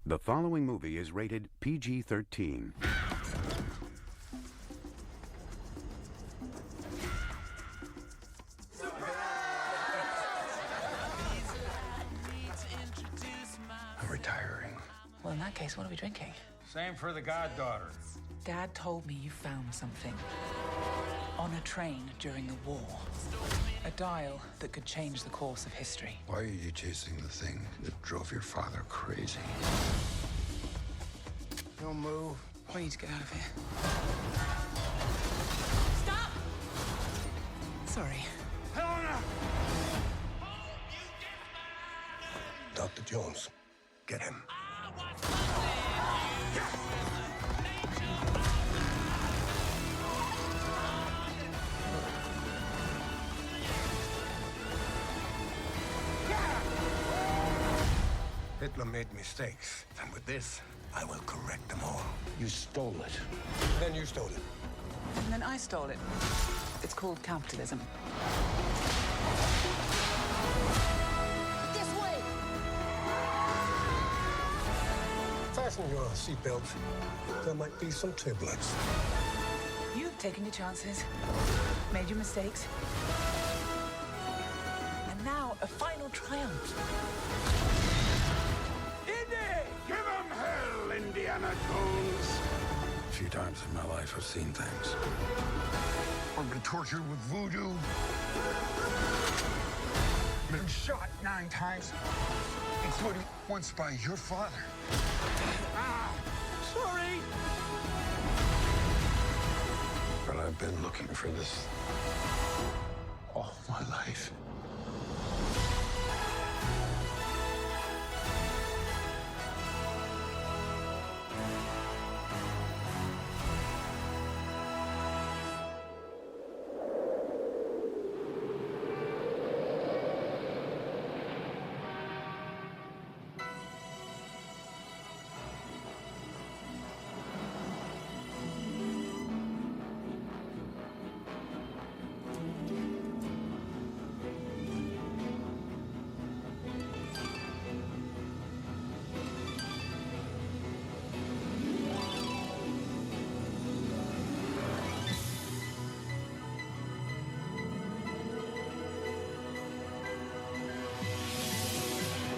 The following movie is rated PG-13. I'm retiring. Well, in that case, what are we drinking? Same for the goddaughter. Dad told me you found something. On a train during the war. A dial that could change the course of history. Why are you chasing the thing that drove your father crazy? Don't move. We need to get out of here. Stop! Sorry. Helena! Dr. Jones, get him. Hitler made mistakes, and with this, I will correct them all. You stole it. Then you stole it. And then I stole it. It's called capitalism. This way! Fasten your seatbelts. There might be some turbulence. You've taken your chances, made your mistakes. And now, a final triumph. Give him hell, Indiana Jones! A few times in my life, I've seen things. I've been tortured with voodoo. Been shot 9 times, including once by your father. Sorry! But I've been looking for this all my life.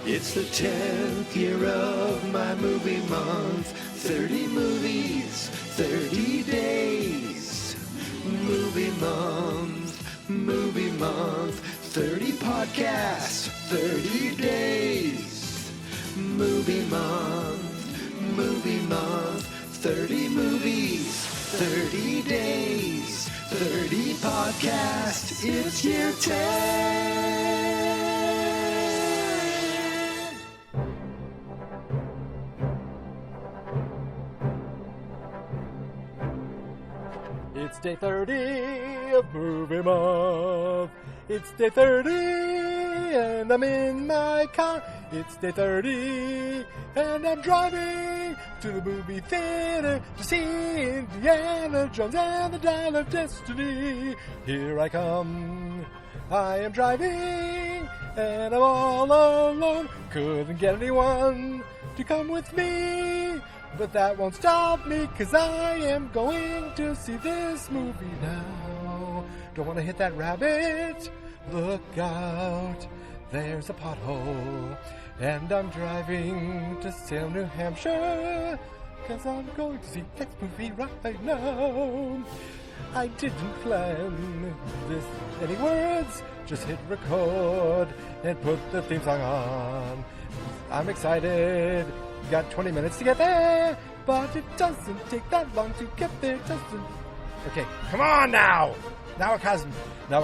It's the 10th year of my movie month. 30 movies, 30 days. Movie month, 30 podcasts, 30 days. Movie month, 30 movies, 30 days, 30 podcasts. It's year 10. It's day 30 of movie month. It's day 30 and I'm in my car. It's day 30 and I'm driving to the movie theater to see Indiana Jones and the Dial of Destiny. Here I come. I am driving and I'm all alone. Couldn't get anyone to come with me. But that won't stop me, 'cause I am going to see this movie now. Don't want to hit that rabbit. Look out, there's a pothole. And I'm driving to Salem, New Hampshire, 'cause I'm going to see this movie right now. I didn't plan this. Any words? Just hit record and put the theme song on. I'm excited. Got 20 minutes to get there, but it doesn't take that long to get there, doesn't. Okay, come on now! Now a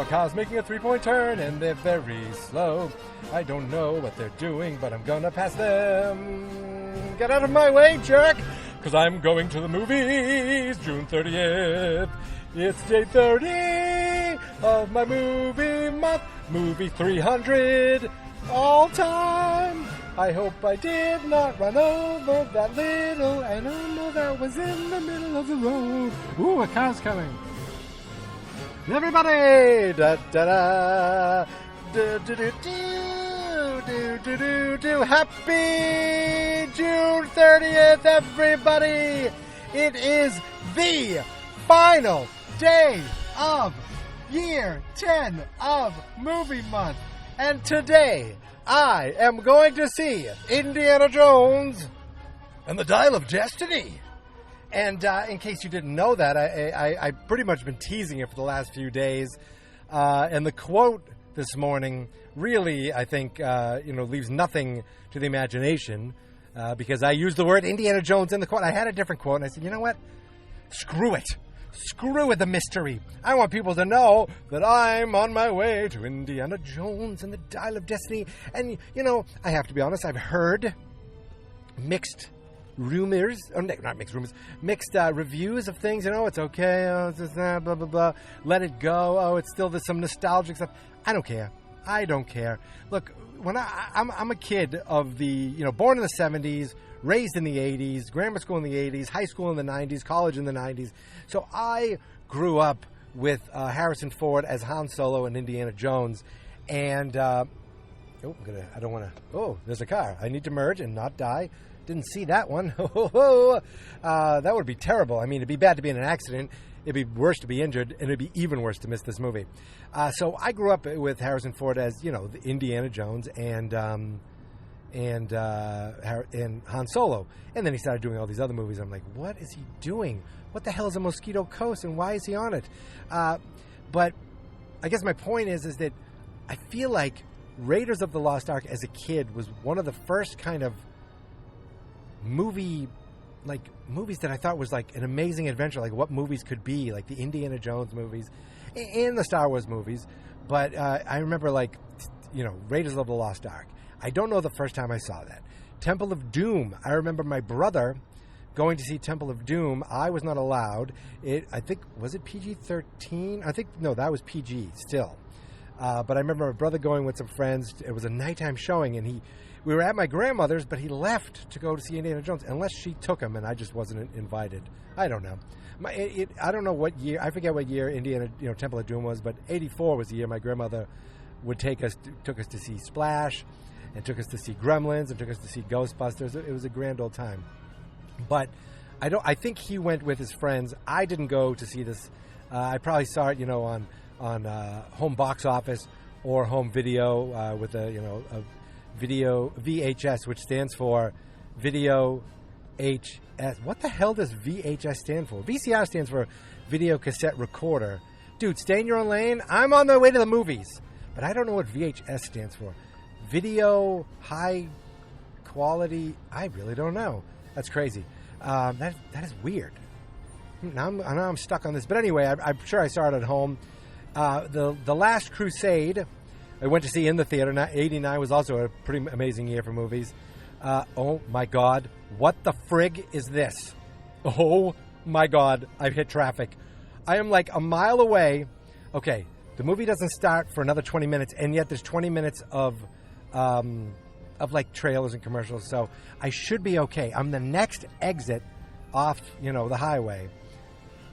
car's making a 3-point turn, and they're very slow. I don't know what they're doing, but I'm gonna pass them. Get out of my way, jerk! 'Cause I'm going to the movies, June 30th. It's day 30 of my movie month, movie 300, all time. I hope I did not run over that little animal that was in the middle of the road. Ooh, a car's coming. Everybody! Da da da! Do do do do do Happy June 30th, everybody! It is the final day of year 10 of movie month. And today, I am going to see Indiana Jones and the Dial of Destiny. And in case you didn't know that, I've pretty much been teasing it for the last few days. And the quote this morning really, I think, leaves nothing to the imagination because I used the word Indiana Jones in the quote. I had a different quote, and I said, you know what? Screw it. Screw with the mystery. I want people to know that I'm on my way to Indiana Jones and the Dial of Destiny. And, I have to be honest, I've heard mixed rumors, or not mixed rumors, mixed reviews of things. It's okay, it's just, blah, blah, blah. Let it go. It's still there's some nostalgic stuff. I don't care. Look, when I'm a kid of the, born in the 70s, raised in the 80s, grammar school in the 80s, high school in the 90s, college in the 90s. So I grew up with Harrison Ford as Han Solo and Indiana Jones. And, there's a car. I need to merge and not die. Didn't see that one. That would be terrible. I mean, it'd be bad to be in an accident. It'd be worse to be injured, and it'd be even worse to miss this movie. So I grew up with Harrison Ford as, the Indiana Jones and Han Solo. And then he started doing all these other movies. I'm like, what is he doing? What the hell is a Mosquito Coast, and why is he on it? But I guess my point is that I feel like Raiders of the Lost Ark as a kid was one of the first kind of movies that I thought was like an amazing adventure, like what movies could be, like the Indiana Jones movies and the Star Wars movies. But I remember Raiders of the Lost Ark. I don't know the first time I saw that. Temple of Doom. I remember my brother going to see Temple of Doom. I was not allowed. Was it PG-13? No, that was PG still. But I remember my brother going with some friends. It was a nighttime showing, and we were at my grandmother's, but he left to go to see Indiana Jones, unless she took him, and I just wasn't invited. I don't know. I don't know what year. I forget what year Temple of Doom was, but 84 was the year my grandmother took us to see Splash, and took us to see Gremlins, and took us to see Ghostbusters. It was a grand old time. But I think he went with his friends. I didn't go to see this. I probably saw it, on home box office or home video with a video VHS, which stands for Video HS. What the hell does VHS stand for? VCR stands for Video Cassette Recorder. Dude, stay in your own lane. I'm on my way to the movies. But I don't know what VHS stands for. Video High Quality. I really don't know. That's crazy. That is weird. Now I'm stuck on this. But anyway, I'm sure I saw it at home. The Last Crusade, I went to see in the theater. 89 was also a pretty amazing year for movies. Oh, my God. What the frig is this? Oh, my God. I've hit traffic. I am like a mile away. Okay, the movie doesn't start for another 20 minutes, and yet there's 20 minutes of trailers and commercials, so I should be okay. I'm the next exit off, the highway.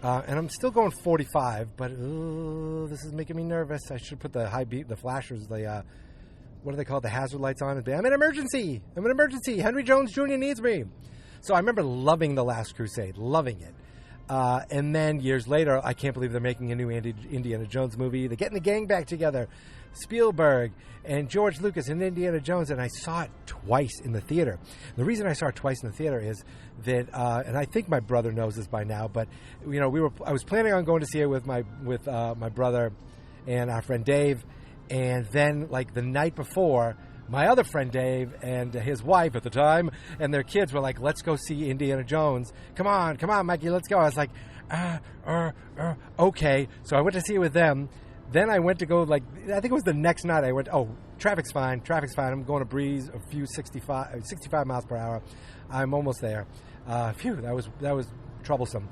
And I'm still going 45, but this is making me nervous. I should put the high beat, the flashers, what do they call it, the hazard lights on. And I'm in emergency. Henry Jones Jr. needs me. So I remember loving The Last Crusade, loving it. And then years later, I can't believe they're making a new Indiana Jones movie. They're getting the gang back together. Spielberg and George Lucas and Indiana Jones, and I saw it twice in the theater. The reason I saw it twice in the theater is that, and I think my brother knows this by now, but I was planning on going to see it with my brother and our friend Dave, and then the night before, my other friend Dave and his wife at the time and their kids were like, "Let's go see Indiana Jones. Come on, Mikey, let's go." I was like, okay. So I went to see it with them. Then I went to go, I think it was the next night, I went, traffic's fine. I'm going to breeze a few 65 miles per hour. I'm almost there. Phew, that was troublesome.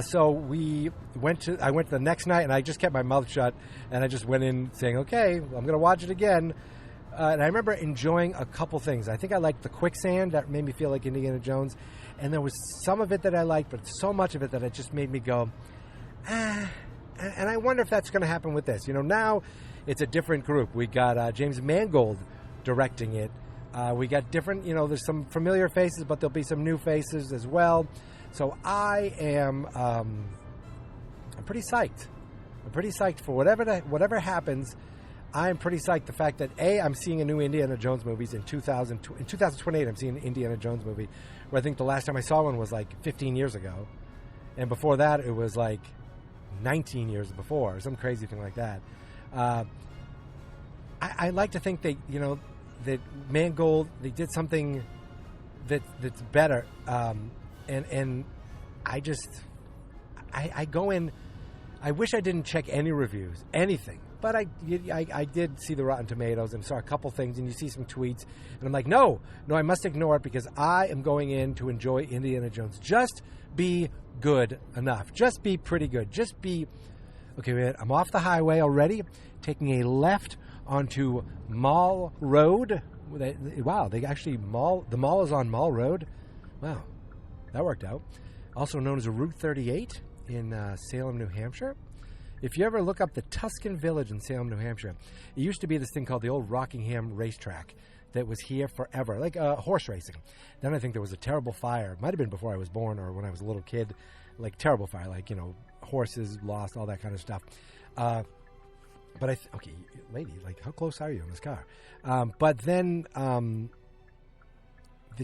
So I went to the next night, and I just kept my mouth shut, and I just went in saying, okay, I'm going to watch it again. And I remember enjoying a couple things. I think I liked the quicksand. That made me feel like Indiana Jones. And there was some of it that I liked, but so much of it that it just made me go, And I wonder if that's going to happen with this. Now it's a different group. We got James Mangold directing it. We got different, there's some familiar faces, but there'll be some new faces as well. So I'm pretty psyched. I'm pretty psyched for whatever happens. I'm pretty psyched. The fact that I'm seeing a new Indiana Jones movie in 2028. I'm seeing an Indiana Jones movie, where I think the last time I saw one was like 15 years ago, and before that it was like 19 years before, or some crazy thing like that. I like to think that that Mangold, they did something that's better, and I go in. I wish I didn't check any reviews, anything. But I did see the Rotten Tomatoes and saw a couple things, and you see some tweets, and I'm like, no, I must ignore it because I am going in to enjoy Indiana Jones. Just be good enough. Just be pretty good. Just be... Okay, wait, I'm off the highway already, taking a left onto Mall Road. Wow, the mall is on Mall Road. Wow, that worked out. Also known as Route 38 in Salem, New Hampshire. If you ever look up the Tuscan Village in Salem, New Hampshire, it used to be this thing called the old Rockingham Racetrack that was here forever, like horse racing. Then I think there was a terrible fire. It might have been before I was born or when I was a little kid, like terrible fire, like, horses lost, all that kind of stuff. But okay, lady, like how close are you in this car? But then the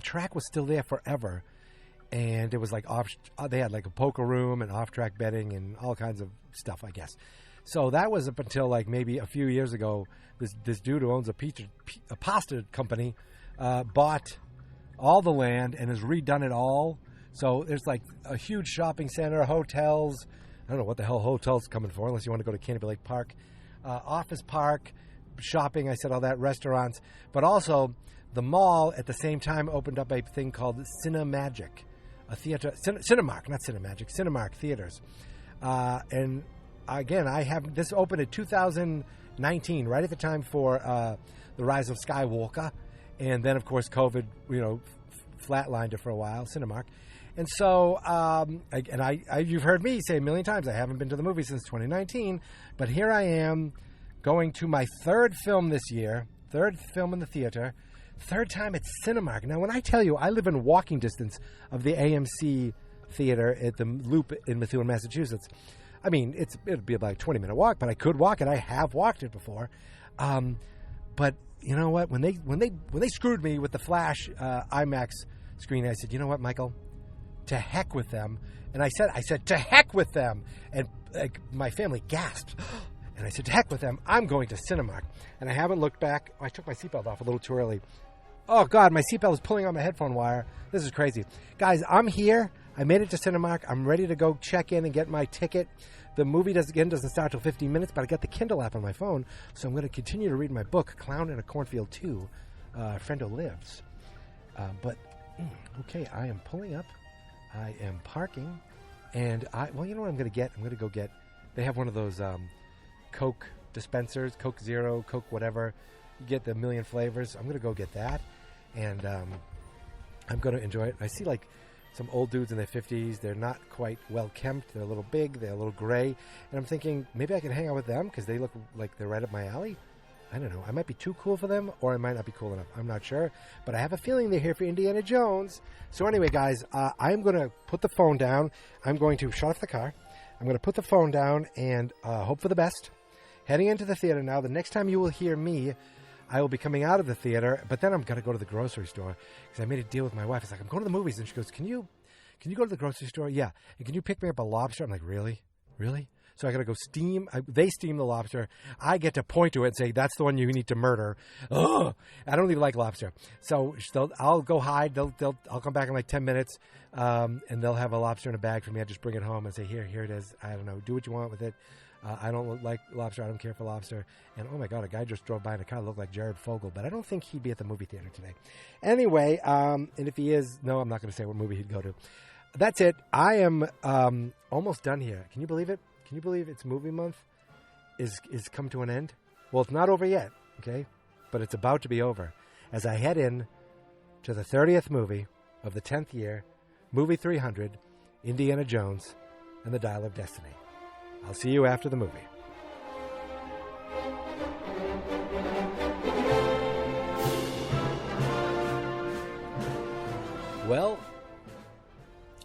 track was still there forever. And it was like they had like a poker room and off-track betting and all kinds of stuff, I guess. So that was up until like maybe a few years ago. This dude who owns a pasta company bought all the land and has redone it all. So there's like a huge shopping center, hotels. I don't know what the hell hotels coming for, unless you want to go to Canterbury Lake Park, office park, shopping. I said all that, restaurants, but also the mall at the same time opened up a thing called Cinemagic. A theater, Cinemark, not Cinemagic, Cinemark Theaters. And again, I have this opened in 2019, right at the time for the rise of Skywalker. And then, of course, COVID, flatlined it for a while, Cinemark. And so, you've heard me say a million times, I haven't been to the movie since 2019. But here I am going to my third film this year, third film in the theater. Third time at Cinemark. Now, when I tell you I live in walking distance of the AMC theater at the Loop in Methuen, Massachusetts, I mean, it'd be about a 20-minute walk, but I could walk it. I have walked it before. But you know what? When they screwed me with the Flash IMAX screen, I said, you know what, Michael? To heck with them. And I said, to heck with them. And my family gasped. And I said, to heck with them. I'm going to Cinemark. And I haven't looked back. I took my seatbelt off a little too early. Oh, God, my seatbelt is pulling on my headphone wire. This is crazy. Guys, I'm here. I made it to Cinemark. I'm ready to go check in and get my ticket. The movie doesn't start till 15 minutes, but I got the Kindle app on my phone, so I'm going to continue to read my book, Clown in a Cornfield 2, Friendo Lives. Okay, I am pulling up. I am parking. And you know what I'm going to get? I'm going to go get, they have one of those Coke dispensers, Coke Zero, Coke whatever. You get the million flavors. I'm going to go get that. And I'm going to enjoy it. I see like some old dudes in their 50s. They're not quite well kempt. They're a little big. They're a little gray. And I'm thinking maybe I can hang out with them because they look like they're right up my alley. I don't know. I might be too cool for them or I might not be cool enough. I'm not sure. But I have a feeling they're here for Indiana Jones. So anyway, guys, I'm going to put the phone down. I'm going to shut off the car. I'm going to put the phone down and hope for the best. Heading into the theater now. The next time you will hear me, I will be coming out of the theater, but then I'm going to go to the grocery store because I made a deal with my wife. It's like, I'm going to the movies. And she goes, can you go to the grocery store? Yeah. And can you pick me up a lobster? I'm like, really? Really? So I got to go steam. They steam the lobster. I get to point to it and say, that's the one you need to murder. Ugh! I don't even like lobster. So I'll go hide. I'll come back in like 10 minutes, and they'll have a lobster in a bag for me. I just bring it home and say, here it is. I don't know. Do what you want with it. I don't like lobster. I don't care for lobster. And oh my God, a guy just drove by in a car that looked like Jared Fogle, but I don't think he'd be at the movie theater today. Anyway, and if he is, no, I'm not going to say what movie he'd go to. That's it. I am almost done here. Can you believe it? Can you believe it's movie month is come to an end? Well, it's not over yet, okay? But it's about to be over as I head in to the 30th movie of the 10th year, movie 300, Indiana Jones and the Dial of Destiny. I'll see you after the movie. Well,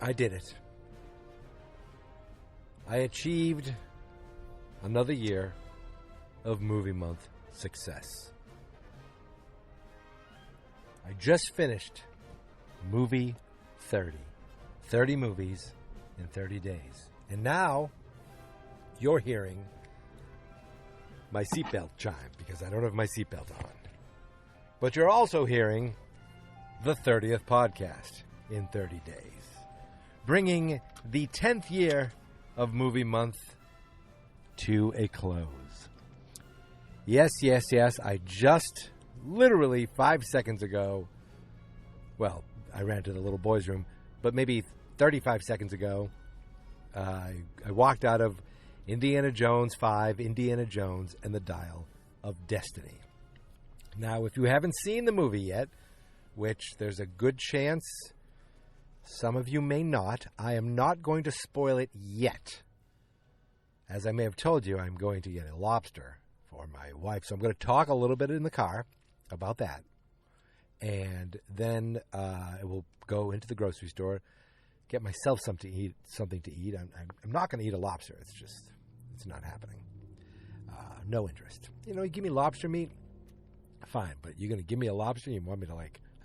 I did it. I achieved another year of movie month success. I just finished movie 30. 30 movies in 30 days. And now you're hearing my seatbelt chime because I don't have my seatbelt on. But you're also hearing the 30th podcast in 30 days, bringing the 10th year of movie month to a close. Yes, I just literally 5 seconds ago, well, I ran to the little boy's room, but maybe 35 seconds ago, I walked out of Indiana Jones 5, Indiana Jones and the Dial of Destiny. Now, if you haven't seen the movie yet, which there's a good chance some of you may not, I am not going to spoil it yet. As I may have told you, I'm going to get a lobster for my wife, so I'm going to talk a little bit in the car about that. And then I will go into the grocery store, get myself something to eat. I'm not going to eat a lobster. It's not happening. No interest. You give me lobster meat, fine. But you're going to give me a lobster and you want me to,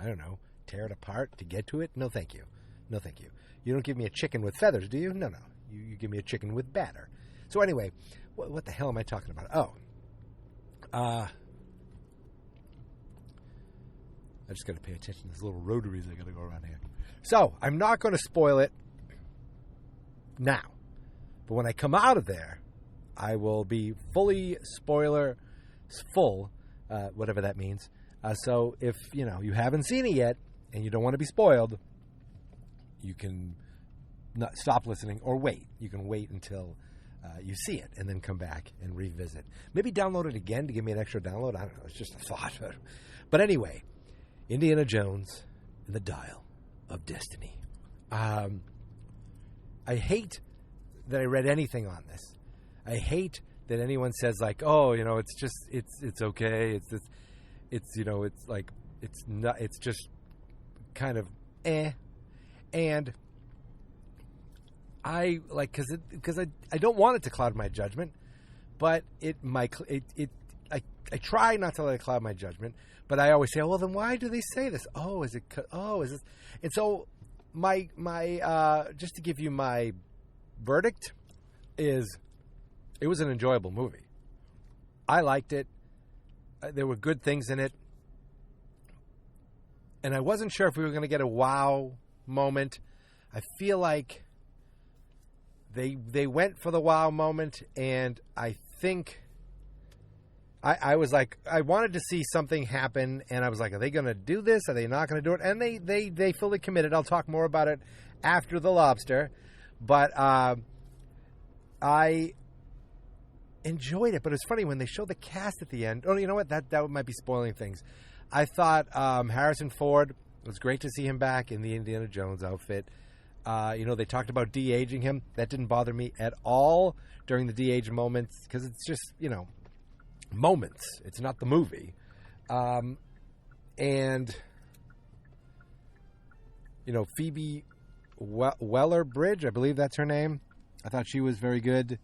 I don't know, tear it apart to get to it? No, thank you. No, thank you. You don't give me a chicken with feathers, do you? No. You give me a chicken with batter. So anyway, what the hell am I talking about? Oh. I just got to pay attention to these little rotaries I got to go around here. So, I'm not going to spoil it now. But when I come out of there, I will be fully full, whatever that means. So, if, you haven't seen it yet and you don't want to be spoiled, you can not stop listening or wait. You can wait until you see it and then come back and revisit. Maybe download it again to give me an extra download. I don't know. It's just a thought. But anyway, Indiana Jones and the Dial of Destiny. I hate that I read anything on this. I hate that anyone says it's okay. It's just kind of eh. And I because I don't want it to cloud my judgment, but I try not to let it cloud my judgment. But I always say, well, then why do they say this? Is this? And so my just to give you my verdict is, it was an enjoyable movie. I liked it. There were good things in it, and I wasn't sure if we were going to get a wow moment. I feel like they went for the wow moment, and I think I was like, I wanted to see something happen, and I was like, are they going to do this? Are they not going to do it? And they fully committed. I'll talk more about it after the lobster, but I enjoyed it. But it's funny when they showed the cast at the end. Oh, you know what? That might be spoiling things. I thought Harrison Ford, it was great to see him back in the Indiana Jones outfit. They talked about de-aging him. That didn't bother me at all during the de-age moments, because it's just, moments. It's not the movie. And Phoebe Waller-Bridge, I believe that's her name. I thought she was very good.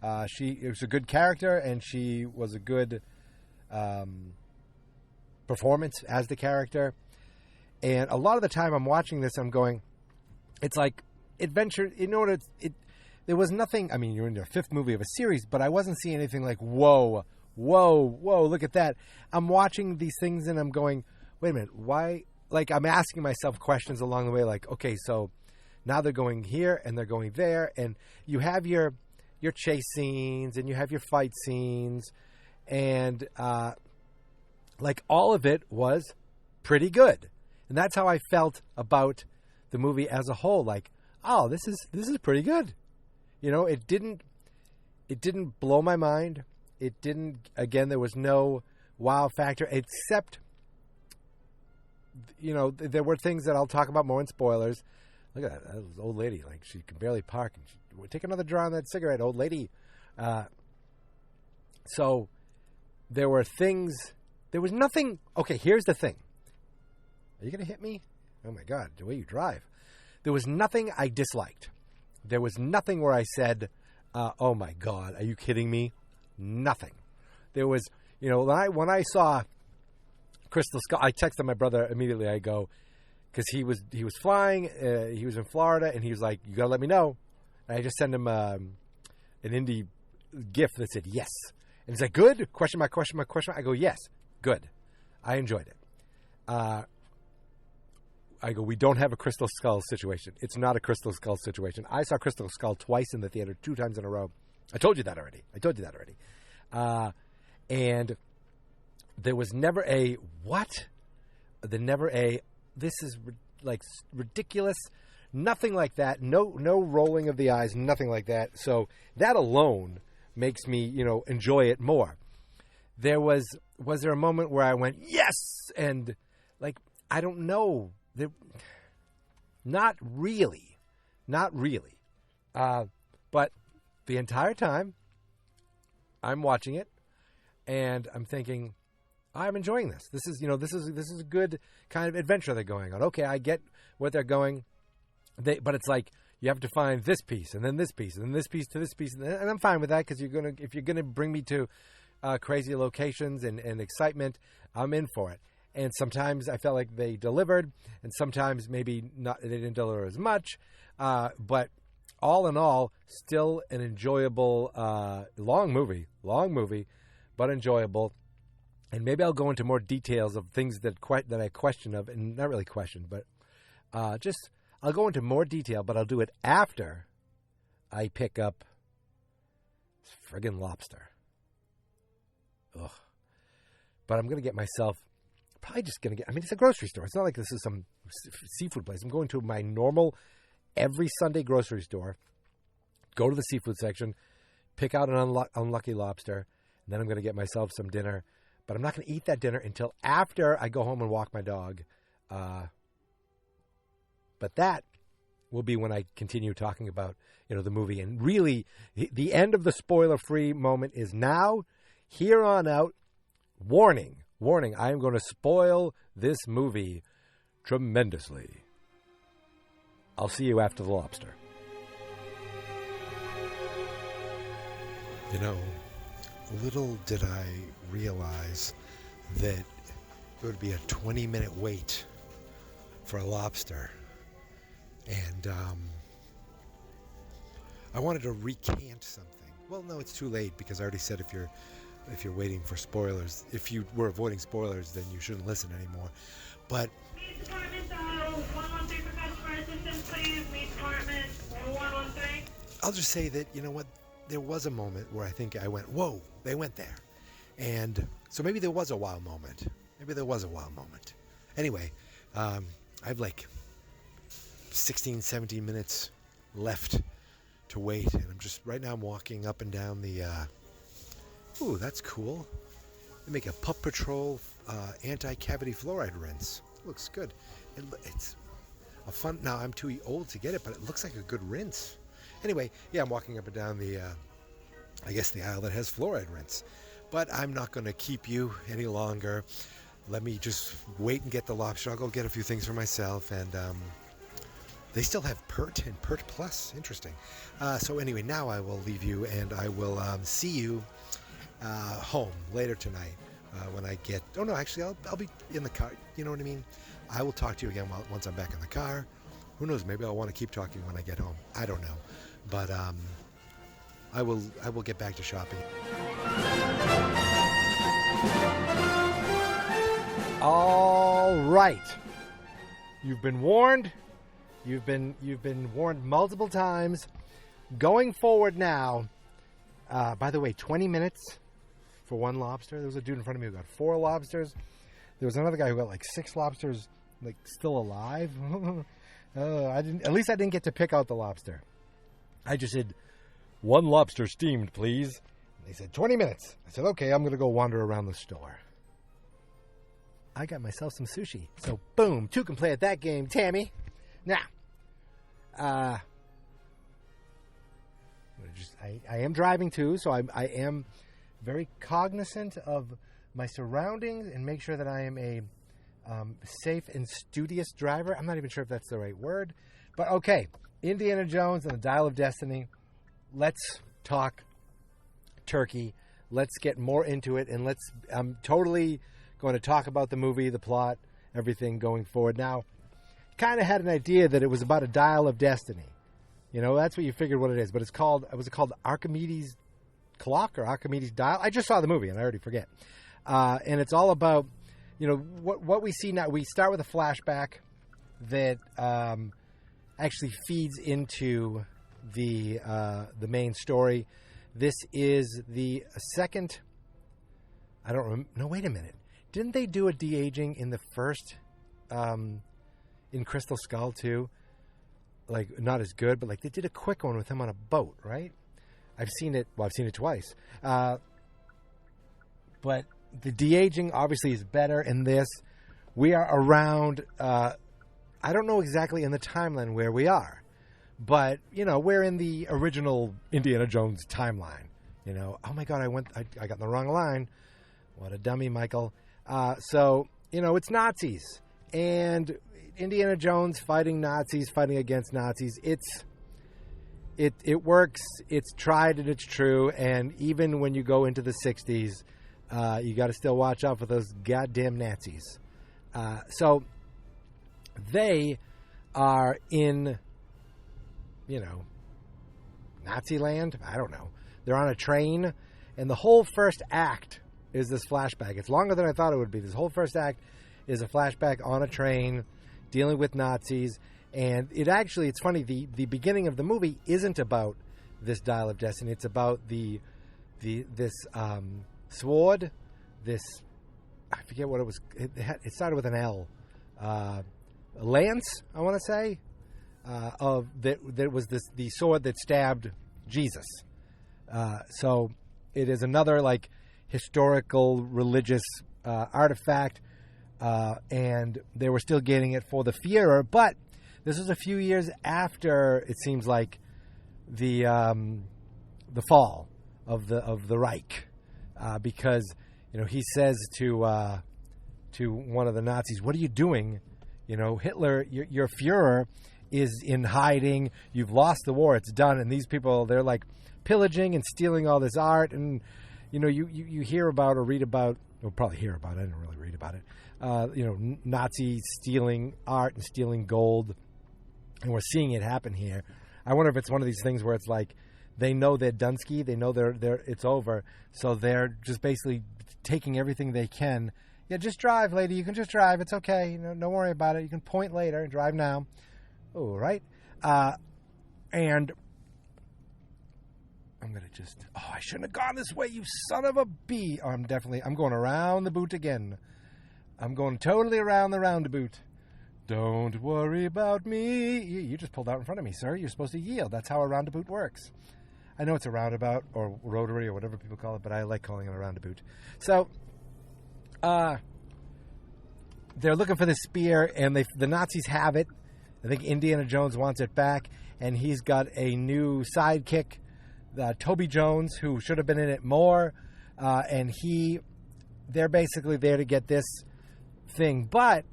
It was a good character, and she was a good performance as the character. And a lot of the time I'm watching this, I'm going, it's like adventure. There was nothing. I mean, you're in your fifth movie of a series, but I wasn't seeing anything like, whoa, look at that. I'm watching these things and I'm going, wait a minute, why? Like, I'm asking myself questions along the way, like, okay, so now they're going here and they're going there, and you have your chase scenes and you have your fight scenes, and all of it was pretty good. And that's how I felt about the movie as a whole. Like, oh, this is pretty good. It didn't blow my mind. It didn't, again, there was no wow factor, except, there were things that I'll talk about more in spoilers. Look at that old lady. Like, she can barely park. And she, take another draw on that cigarette, old lady. So there were things, there was nothing. Okay, here's the thing. Are you going to hit me? Oh, my God, the way you drive. There was nothing I disliked. There was nothing where I said, oh, my God, are you kidding me? Nothing. There was, when I saw Crystal Skull, I texted my brother immediately. I go, because he was flying, he was in Florida, and he was like, you got to let me know. And I just sent him an indie gift that said yes. And he's like, good? Question mark, question mark, question mark. I go, yes, good. I enjoyed it. I go, we don't have a Crystal Skull situation. It's not a Crystal Skull situation. I saw Crystal Skull twice in the theater, 2 times in a row. I told you that already. And there was never a, what? Never a, this is like ridiculous. Nothing like that. No rolling of the eyes, nothing like that. So that alone makes me, enjoy it more. Was there a moment where I went, yes? And like, I don't know. Not really. But the entire time I'm watching it and I'm thinking, I'm enjoying this. This is a good kind of adventure they're going on. Okay, I get what they're going. But it's like you have to find this piece and then this piece and then this piece to this piece, and I'm fine with that because if you're gonna bring me to crazy locations and excitement, I'm in for it. And sometimes I felt like they delivered, and sometimes maybe not. They didn't deliver as much, but all in all, still an enjoyable long movie, but enjoyable. And maybe I'll go into more details of things that I question of, and not really question, but just I'll go into more detail. But I'll do it after I pick up friggin' lobster. Ugh. But I'm gonna get myself. Probably just going to get... I mean, it's a grocery store. It's not like this is some seafood place. I'm going to my normal, every Sunday grocery store, go to the seafood section, pick out an unlucky lobster, and then I'm going to get myself some dinner. But I'm not going to eat that dinner until after I go home and walk my dog. But that will be when I continue talking about, the movie. And really, the end of the spoiler-free moment is now, here on out, warning, I am going to spoil this movie tremendously. I'll see you after the lobster. Little did I realize that it would be a 20-minute wait for a lobster. And I wanted to recant something. Well, no, it's too late because I already said if you're waiting for spoilers, if you were avoiding spoilers, then you shouldn't listen anymore. But Meat Department 113 for customer assistance, please. Meat Department 113. I'll just say that, there was a moment where I think I went, whoa, they went there. And so maybe there was a wow moment. Anyway, I have like 16, 17 minutes left to wait. And right now I'm walking up and down the... Ooh, that's cool. They make a Pup Patrol anti-cavity fluoride rinse. Looks good. It's a fun... Now, I'm too old to get it, but it looks like a good rinse. Anyway, yeah, I'm walking up and down the aisle that has fluoride rinse. But I'm not going to keep you any longer. Let me just wait and get the lobster. I'll go get a few things for myself. And they still have PERT and PERT Plus. Interesting. So anyway, now I will leave you, and I will see you home later tonight when I get... Oh, no, actually, I'll be in the car. You know what I mean? I will talk to you again once I'm back in the car. Who knows? Maybe I'll want to keep talking when I get home. I don't know. But I will get back to shopping. All right. You've been warned. You've been warned multiple times. Going forward now... by the way, 20 minutes for one lobster. There was a dude in front of me who got 4 lobsters. There was another guy who got like 6 lobsters, like still alive. I didn't get to pick out the lobster. I just said, 1 lobster steamed, please. And they said 20 minutes. I said, okay, I'm going to go wander around the store. I got myself some sushi. So boom, 2 can play at that game, Tammy. Now, I am driving too, so I am very cognizant of my surroundings and make sure that I am a safe and studious driver. I'm not even sure if that's the right word. But okay, Indiana Jones and the Dial of Destiny. Let's talk turkey. Let's get more into it, and I'm totally going to talk about the movie, the plot, everything going forward. Now, kind of had an idea that it was about a dial of destiny. You know, that's what you figured what it is. But it was called Archimedes' clock or Archimedes' dial. I just saw the movie, and I already forget. And it's all about, you know, what we see now. We start with a flashback that actually feeds into the main story. This is the second. I don't remember. No, wait a minute. Didn't they do a de-aging in the first, in Crystal Skull too? Like, not as good, but like they did a quick one with him on a boat, right? I've seen it. Well, I've seen it twice. But the de-aging obviously is better in this. We are around. I don't know exactly in the timeline where we are. But, you know, we're in the original Indiana Jones timeline. You know, oh my God, I got in the wrong line. What a dummy, Michael. So, you know, it's Nazis. And Indiana Jones fighting Nazis, fighting against Nazis. It works. It's tried and it's true. And even when you go into the 60s, you got to still watch out for those goddamn Nazis. So they are in, you know, Nazi land? I don't know. They're on a train, and the whole first act is this flashback. It's longer than I thought it would be. This whole first act is a flashback on a train dealing with Nazis, and it's funny, the beginning of the movie isn't about this Dial of Destiny. It's about this sword, this, I forget what it was. It started with an L. Lance, I want to say. That was the sword that stabbed Jesus. So it is another like historical religious artifact, and they were still getting it for the Führer. But this was a few years after, it seems like, the fall of the Reich, because, you know, he says to one of the Nazis, "What are you doing? You know, Hitler, your Führer is in hiding. You've lost the war. It's done." And these people, they're like pillaging and stealing all this art. And, you know, you hear about or read about, or probably hear about it. I didn't really read about it. You know, Nazis stealing art and stealing gold. And we're seeing it happen here. I wonder if it's one of these things where it's like they know they're Dunsky. They know it's over. So they're just basically taking everything they can. Yeah, just drive, lady. You can just drive. It's okay. You know, don't worry about it. You can point later and drive now. Oh, right. And I'm going to just, I shouldn't have gone this way, you son of a bee. Oh, I'm going around the boot again. I'm going totally around the roundabout. Don't worry about me. You just pulled out in front of me, sir. You're supposed to yield. That's how a roundabout works. I know it's a roundabout or rotary or whatever people call it, but I like calling it a roundabout. So, they're looking for the spear, and the Nazis have it. I think Indiana Jones wants it back, and he's got a new sidekick, Toby Jones, who should have been in it more, and they're basically there to get this thing. But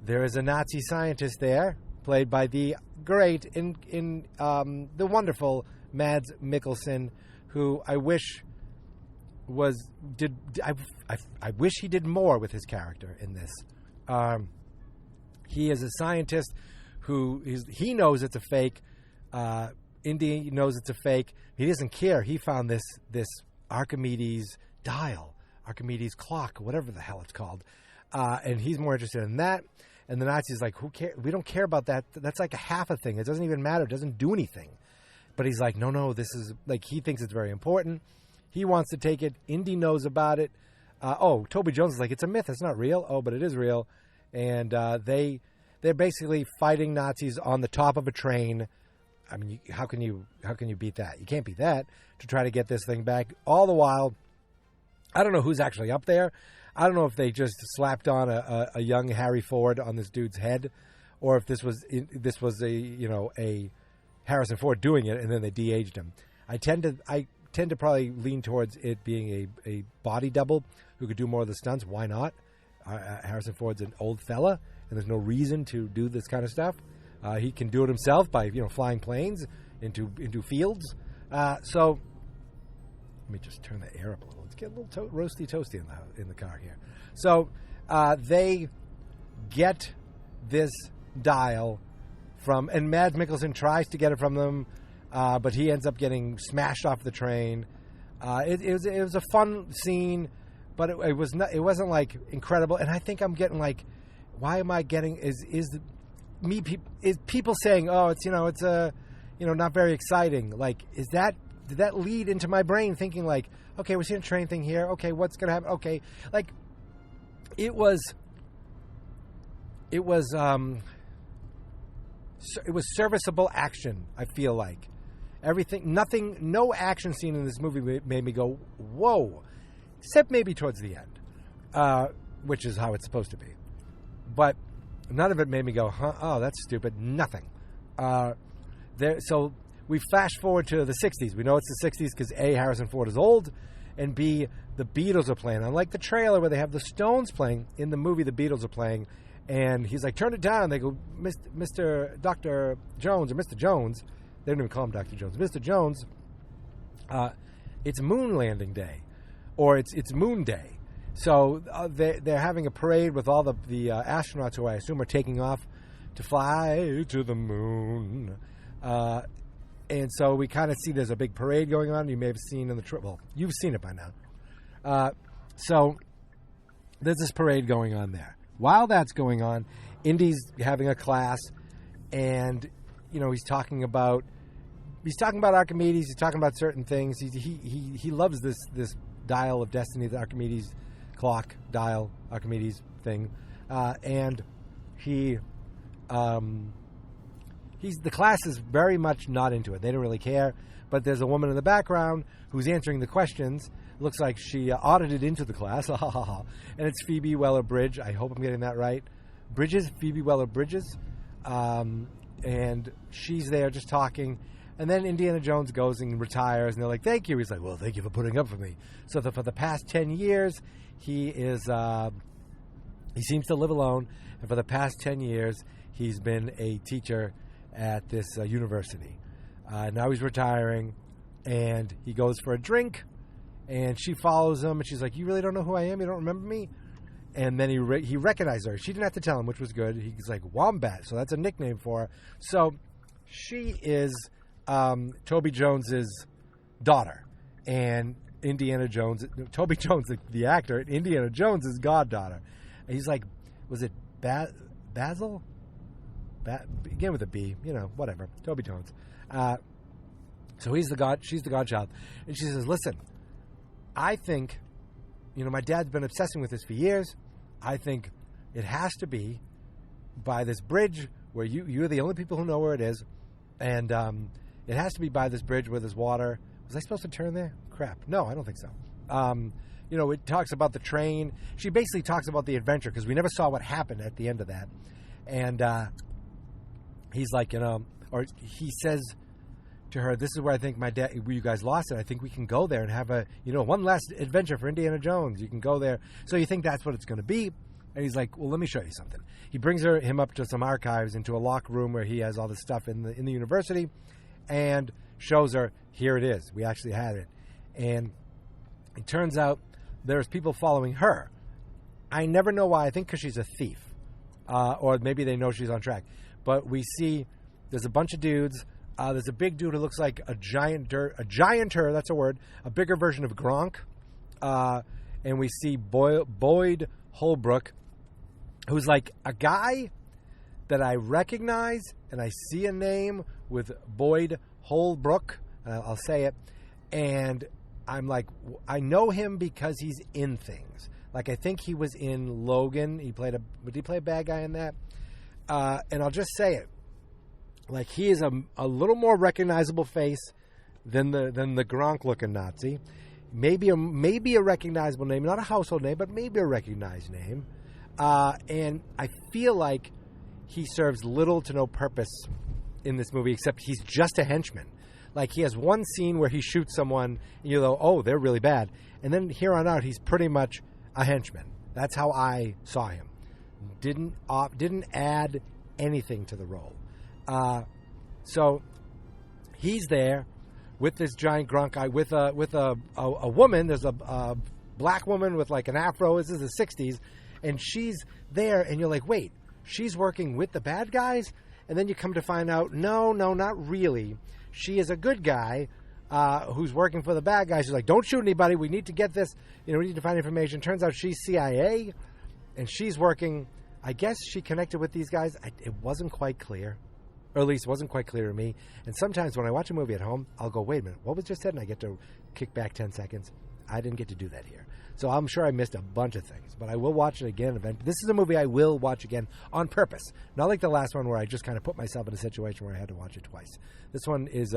there is a Nazi scientist there, played by the great, the wonderful Mads Mikkelsen, who I wish I wish he did more with his character in this. He is a scientist he knows it's a fake. Indy knows it's a fake. He doesn't care. He found this Archimedes dial, Archimedes clock, whatever the hell it's called, and he's more interested in that. And the Nazis like, who care? We don't care about that. That's like a half a thing. It doesn't even matter. It doesn't do anything. But he's like, no, this is like, he thinks it's very important. He wants to take it. Indy knows about it. Toby Jones is like, it's a myth. It's not real. Oh, but it is real. And they're basically fighting Nazis on the top of a train. I mean, how can you beat that? You can't beat that, to try to get this thing back. All the while, I don't know who's actually up there. I don't know if they just slapped on a young Harry Ford on this dude's head, or if this was a Harrison Ford doing it, and then they de-aged him. I tend to probably lean towards it being a body double who could do more of the stunts. Why not? Harrison Ford's an old fella, and there's no reason to do this kind of stuff. He can do it himself by flying planes into fields. So let me just turn the air up a little. Let's get a little roasty toasty in the car here. So they get this dial from, and Mads Mikkelsen tries to get it from them, but he ends up getting smashed off the train. It was a fun scene, but it wasn't like incredible. And I think I'm getting like, why am I getting is people saying, oh, it's not very exciting. Like, did that lead into my brain thinking like, okay, we're seeing a train thing here. Okay, what's gonna happen? Okay, like it was serviceable action. I feel like no action scene in this movie made me go, whoa, except maybe towards the end, which is how it's supposed to be. But none of it made me go, huh? Oh, that's stupid. Nothing. So we flash forward to the 60s. We know it's the 60s because A, Harrison Ford is old, and B, the Beatles are playing. Unlike the trailer where they have the Stones playing, in the movie the Beatles are playing, and he's like, turn it down. They go, Mr. Dr. Jones, or Mr. Jones. They don't even call him Dr. Jones. Mr. Jones, it's moon landing day, or it's moon day. So they're having a parade with all the astronauts who I assume are taking off to fly to the moon. And so we kind of see there's a big parade going on. You may have seen in the well, you've seen it by now. So there's this parade going on there. While that's going on, Indy's having a class, and he's talking about Archimedes. He's talking about certain things. He loves this dial of destiny, the Archimedes clock dial, Archimedes thing, and the class is very much not into it. They don't really care, but there's a woman in the background who's answering the questions. Looks like she audited into the class, and it's Phoebe Waller-Bridge. I hope I'm getting that right. Phoebe Waller-Bridges, and she's there just talking. And then Indiana Jones goes and retires, and they're like, thank you. He's like, well, thank you for putting up for me. So for the past 10 years, he seems to live alone, and for the past 10 years, he's been a teacher at this university. Now he's retiring, and he goes for a drink, and she follows him, and she's like, you really don't know who I am? You don't remember me? And then he recognized her. She didn't have to tell him, which was good. He's like, Wombat, so that's a nickname for her. So she is Toby Jones's daughter, and Toby Jones, the actor, Indiana Jones' goddaughter. And he's like, was it Basil? Begin with a B, whatever. Toby Jones. So she's the godchild, and she says, listen, I think, my dad's been obsessing with this for years. I think it has to be by this bridge where you're the only people who know where it is, and it has to be by this bridge where there's water. Was I supposed to turn there? Crap. No, I don't think so. It talks about the train. She basically talks about the adventure because we never saw what happened at the end of that. And he's like, or he says to her, this is where I think you guys lost it. I think we can go there and have one last adventure for Indiana Jones. You can go there. So you think that's what it's going to be. And he's like, well, let me show you something. He brings him up to some archives, into a locked room where he has all this stuff in the university, and shows her, here it is. We actually had it. And it turns out there's people following her. I never know why. I think because she's a thief. Or maybe they know she's on track. But we see there's a bunch of dudes. There's a big dude who looks like a gianter, that's a word, a bigger version of Gronk. And we see Boyd Holbrook, who's like a guy that I recognize, and I see a name with Boyd Holbrook, I'll say it, and I'm like, I know him because he's in things. Like, I think he was in Logan. Did he play a bad guy in that? And I'll just say it. Like, he is a little more recognizable face than the Gronk-looking Nazi. Maybe a recognizable name, not a household name, but maybe a recognized name. And I feel like he serves little to no purpose in this movie, except he's just a henchman. Like, he has one scene where he shoots someone, and you go, oh, they're really bad. And then here on out, he's pretty much a henchman. That's how I saw him. Didn't add anything to the role. So he's there with this giant grunt guy with a woman. There's a black woman with like an afro. This is the 60s, and she's there, and you're like, wait, she's working with the bad guys? And then you come to find out, no, not really. She is a good guy who's working for the bad guys. She's like, don't shoot anybody. We need to get this. We need to find information. Turns out she's CIA, and she's working. I guess she connected with these guys. It wasn't quite clear, or at least it wasn't quite clear to me. And sometimes when I watch a movie at home, I'll go, wait a minute, what was just said? And I get to kick back 10 seconds. I didn't get to do that here. So I'm sure I missed a bunch of things, but I will watch it again eventually. This is a movie I will watch again on purpose. Not like the last one where I just kind of put myself in a situation where I had to watch it twice. This one is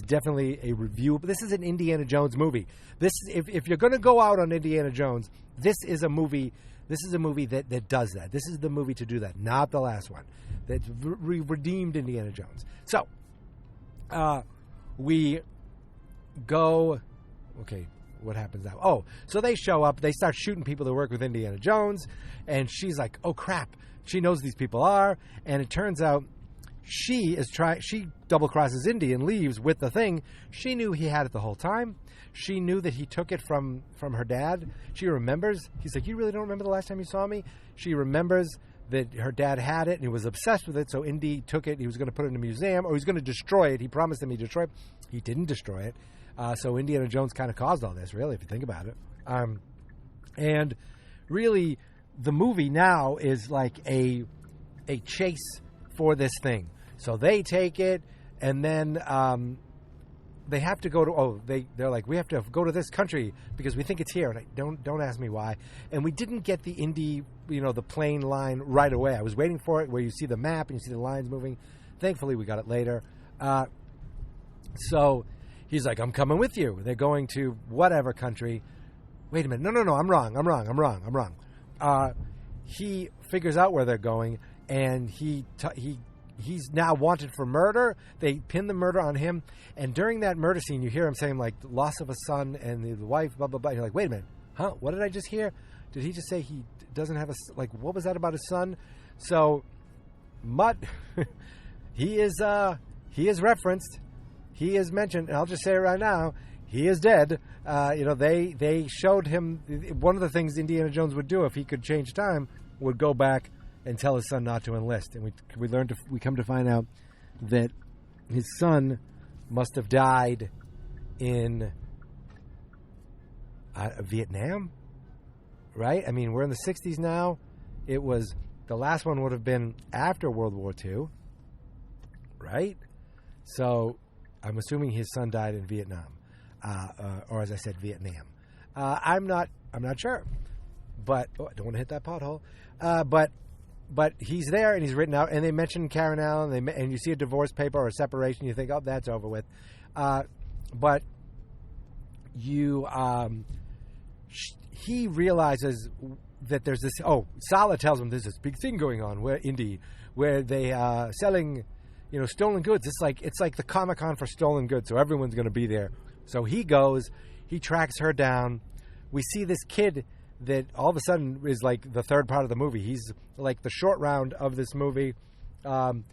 definitely a review. This is an Indiana Jones movie. This if you're going to go out on Indiana Jones, this is a movie that does that. This is the movie to do that, not the last one that redeemed Indiana Jones. So we go. Okay. What happens now? Oh, so they show up. They start shooting people that work with Indiana Jones. And she's like, oh, crap. She knows these people are. And it turns out she double-crosses Indy and leaves with the thing. She knew he had it the whole time. She knew that he took it from her dad. She remembers. He's like, you really don't remember the last time you saw me? She remembers that her dad had it and he was obsessed with it. So Indy took it. He was going to put it in a museum, or he was going to destroy it. He promised him he'd destroy it. He didn't destroy it. So Indiana Jones kind of caused all this, really, if you think about it. And really, the movie now is like a chase for this thing. So they take it, and then they have to go to. They're like, we have to go to this country because we think it's here. And don't ask me why. And we didn't get the Indy, the plane line right away. I was waiting for it, where you see the map and you see the lines moving. Thankfully, we got it later. So. He's like, I'm coming with you. They're going to whatever country. Wait a minute. No, I'm wrong. He figures out where they're going, and he's now wanted for murder. They pin the murder on him. And during that murder scene, you hear him saying, like, loss of a son and the wife, blah, blah, blah. And you're like, wait a minute. Huh? What did I just hear? Did he just say he doesn't have what was that about his son? So, Mutt, he is referenced. He is mentioned, and I'll just say it right now, he is dead. They showed him one of the things Indiana Jones would do if he could change time would go back and tell his son not to enlist. And we come to find out that his son must have died in Vietnam, right? I mean, we're in the 60s now. It was the last one would have been after World War II, right? So. I'm assuming his son died in Vietnam, or as I said, Vietnam. I'm not sure, but I don't want to hit that pothole. But he's there and he's written out, and they mention Karen Allen, and you see a divorce paper or a separation, you think, oh, that's over with. But he realizes that there's this. Oh, Sala tells him there's this big thing going on where they are selling. Stolen goods. It's like the Comic-Con for stolen goods, so everyone's going to be there. So he goes, he tracks her down. We see this kid that all of a sudden is like the third part of the movie. He's like the short round of this movie. And,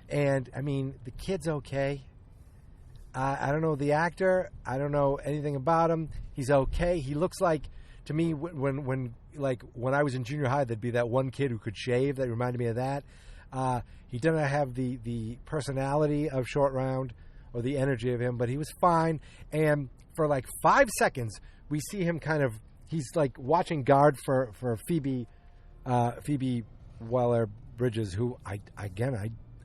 I mean, the kid's okay. I don't know the actor. I don't know anything about him. He's okay. He looks like, to me, when I was in junior high, there'd be that one kid who could shave that reminded me of that. He didn't have the personality of Short Round or the energy of him, but he was fine. And for like 5 seconds, we see him he's like watching guard for Phoebe Waller-Bridges, who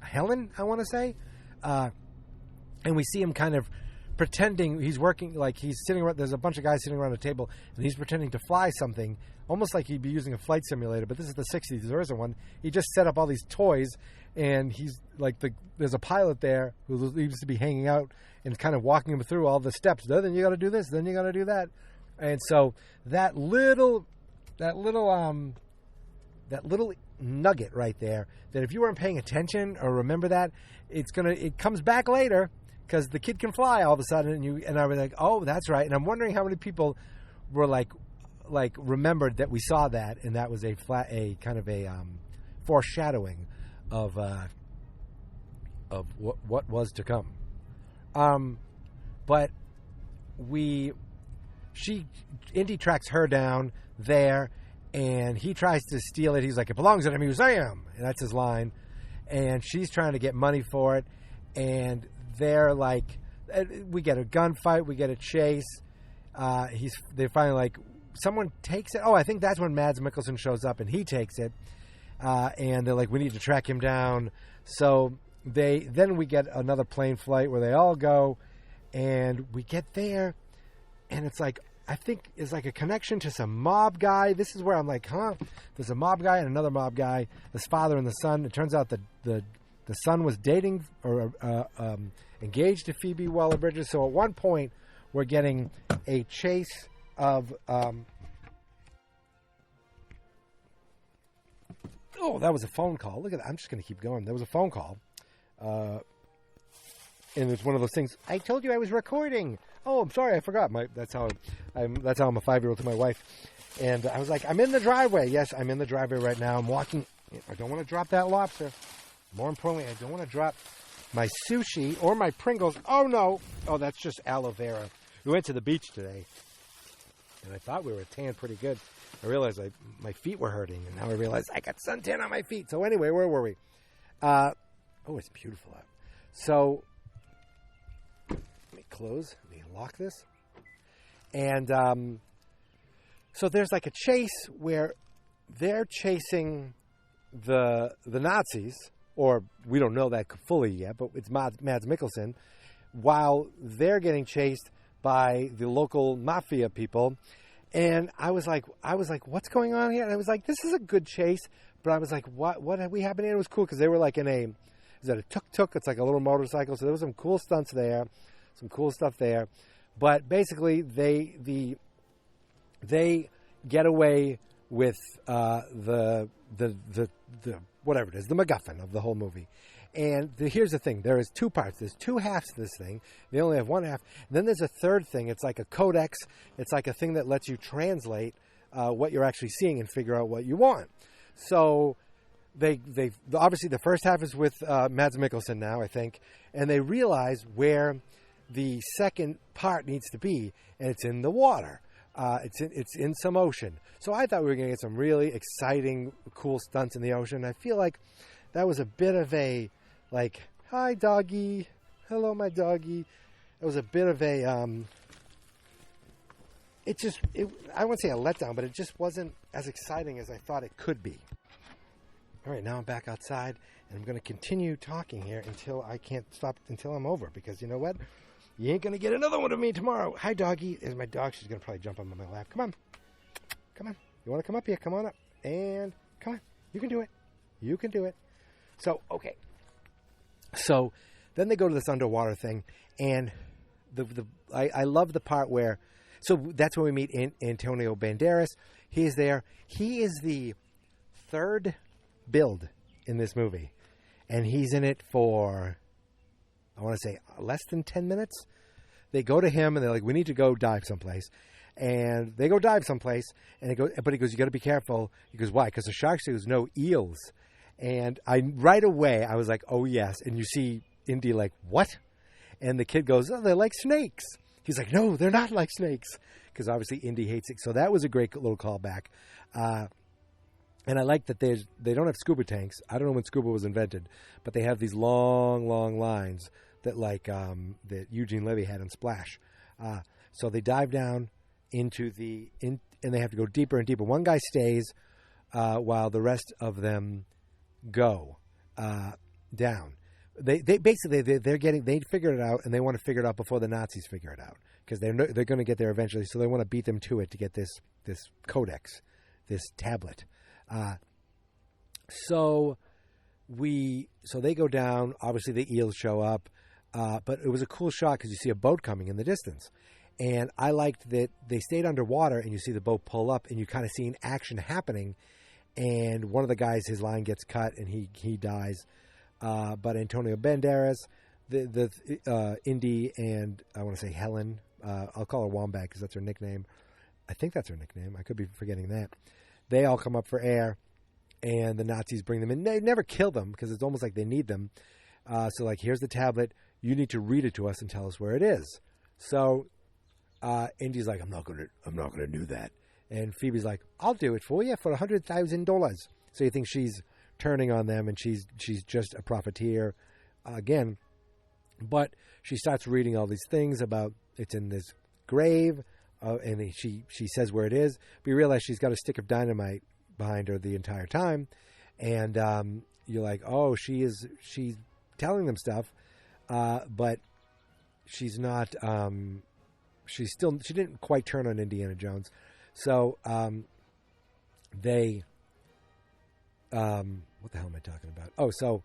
Helen, I want to say. And we see him kind of pretending he's working, like he's sitting around, there's a bunch of guys sitting around a table, and he's pretending to fly something, almost like he'd be using a flight simulator, but this is the 60s, there isn't one. He just set up all these toys, and he's like, there's a pilot there who used to be hanging out and kind of walking him through all the steps. Then you got to do this, then you got to do that. And so that little nugget right there, that if you weren't paying attention or remember that, it comes back later, because the kid can fly all of a sudden, and I was like, oh, that's right. And I'm wondering how many people were like, remembered that we saw that, and that was a kind of a foreshadowing of what was to come. But Indy tracks her down there, and he tries to steal it. He's like, it belongs in a museum, and that's his line. And she's trying to get money for it, and they're like, we get a gunfight, we get a chase. They're finally like, someone takes it. Oh, I think that's when Mads Mikkelsen shows up, and he takes it. And they're like, we need to track him down. So then we get another plane flight where they all go, and we get there, and it's like, I think it's like a connection to some mob guy. This is where I'm like, huh? There's a mob guy and another mob guy, this father and the son. It turns out that the son was dating or engaged to Phoebe Waller-Bridges. So at one point, we're getting a chase of... oh, that was a phone call. Look at that. I'm just going to keep going. There was a phone call. And it's one of those things. I told you I was recording. Oh, I'm sorry, I forgot. That's how I'm a 5-year-old to my wife. And I was like, I'm in the driveway. Yes, I'm in the driveway right now. I'm walking. I don't want to drop that lobster. More importantly, I don't want to drop my sushi or my Pringles. Oh, no. Oh, that's just aloe vera. We went to the beach today, and I thought we were tanned pretty good. I realized my feet were hurting, and now I realize I got suntan on my feet. So anyway, where were we? Oh, it's beautiful out. So... close. Let me lock this. And so there's like a chase where they're chasing the Nazis, or we don't know that fully yet, but it's Mads Mikkelsen, while they're getting chased by the local mafia people. And I was like, what's going on here? And I was like, this is a good chase. But I was like, what have we happened? And it was cool because they were like in a tuk-tuk? It's like a little motorcycle. So there was some cool stunts there. Some cool stuff there, but basically they get away with the whatever it is, the MacGuffin of the whole movie. And here's the thing: there is two parts. There's two halves to this thing. They only have one half. And then there's a third thing. It's like a codex. It's like a thing that lets you translate what you're actually seeing and figure out what you want. So they obviously the first half is with Mads Mikkelsen now, I think, and they realize where the second part needs to be, and it's in the water. It's in some ocean. So I thought we were going to get some really exciting, cool stunts in the ocean. I feel like that was a bit of a, like, hi, doggy. Hello, my doggy. It was a bit of a, I wouldn't say a letdown, but it just wasn't as exciting as I thought it could be. All right, now I'm back outside, and I'm going to continue talking here until I can't stop, until I'm over, because you know what? You ain't going to get another one of me tomorrow. Hi, doggy. There's my dog. She's going to probably jump on my lap. Come on. Come on. You want to come up here? Come on up. And come on. You can do it. You can do it. So, okay. So, then they go to this underwater thing. And I love the part where... So, that's when we meet Antonio Banderas. He is there. He is the third build in this movie. And he's in it for... I want to say less than 10 minutes. They go to him and they're like, we need to go dive someplace. And they go dive someplace. And he goes, you got to be careful. He goes, why? Because the shark says there's no eels. And right away, I was like, oh, yes. And you see Indy like, what? And the kid goes, oh, they're like snakes. He's like, no, they're not like snakes. Because obviously Indy hates it. So that was a great little callback. And I like that they don't have scuba tanks. I don't know when scuba was invented. But they have these long, long lines that that Eugene Levy had in Splash. So they dive down into and they have to go deeper and deeper. One guy stays while the rest of them go down. They basically they figured it out, and they want to figure it out before the Nazis figure it out, because they're going to get there eventually. So they want to beat them to it to get this codex, this tablet. So they go down. Obviously, the eels show up, but it was a cool shot because you see a boat coming in the distance, and I liked that they stayed underwater, and you see the boat pull up, and you kind of see an action happening, and one of the guys, his line gets cut, and he dies. But Antonio Banderas, the Indy, and I want to say Helen, I'll call her Wombat because that's her nickname. I think that's her nickname. I could be forgetting that. They all come up for air, and the Nazis bring them in. They never kill them because it's almost like they need them. So, like, here's the tablet. You need to read it to us and tell us where it is. So, Indy's like, I'm not gonna do that. And Phoebe's like, I'll do it for you for $100,000. So you think she's turning on them, and she's just a profiteer again. But she starts reading all these things about it's in this grave, and she says where it is. But you realize she's got a stick of dynamite behind her the entire time, and you're like, oh, she's telling them stuff, but she's not. She didn't quite turn on Indiana Jones, so they. What the hell am I talking about? Oh, so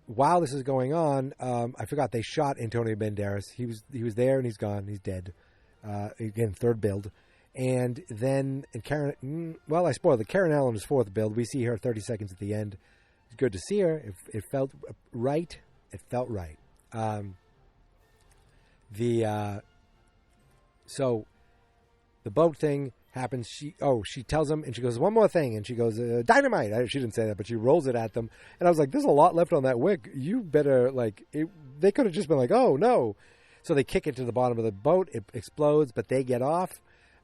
while this is going on, I forgot they shot Antonio Banderas. He was there and he's gone. He's dead. Again, third build. And then Karen, I spoiled it. Karen Allen's fourth build. We see her 30 seconds at the end. It's good to see her. It felt right. It felt right. So the boat thing happens. She tells him, and she goes, one more thing, and she goes, dynamite. She didn't say that, but she rolls it at them, and I was like, there's a lot left on that wick. You better, they could have just been like, oh no. So they kick it to the bottom of the boat. It explodes, but they get off.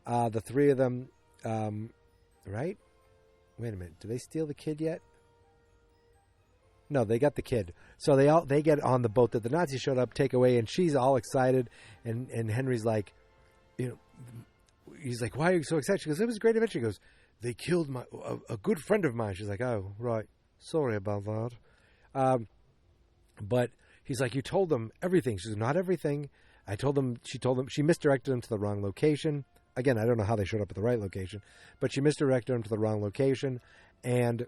The three of them, right? Wait a minute. Did they steal the kid yet? No, they got the kid. So they get on the boat that the Nazis showed up, take away, and she's all excited, and Henry's like, he's like, why are you so excited? She goes, it was a great adventure. He goes, they killed a good friend of mine. She's like, oh, right. Sorry about that. But he's like, you told them everything. She goes, not everything. She misdirected them to the wrong location. Again, I don't know how they showed up at the right location, but she misdirected them to the wrong location. And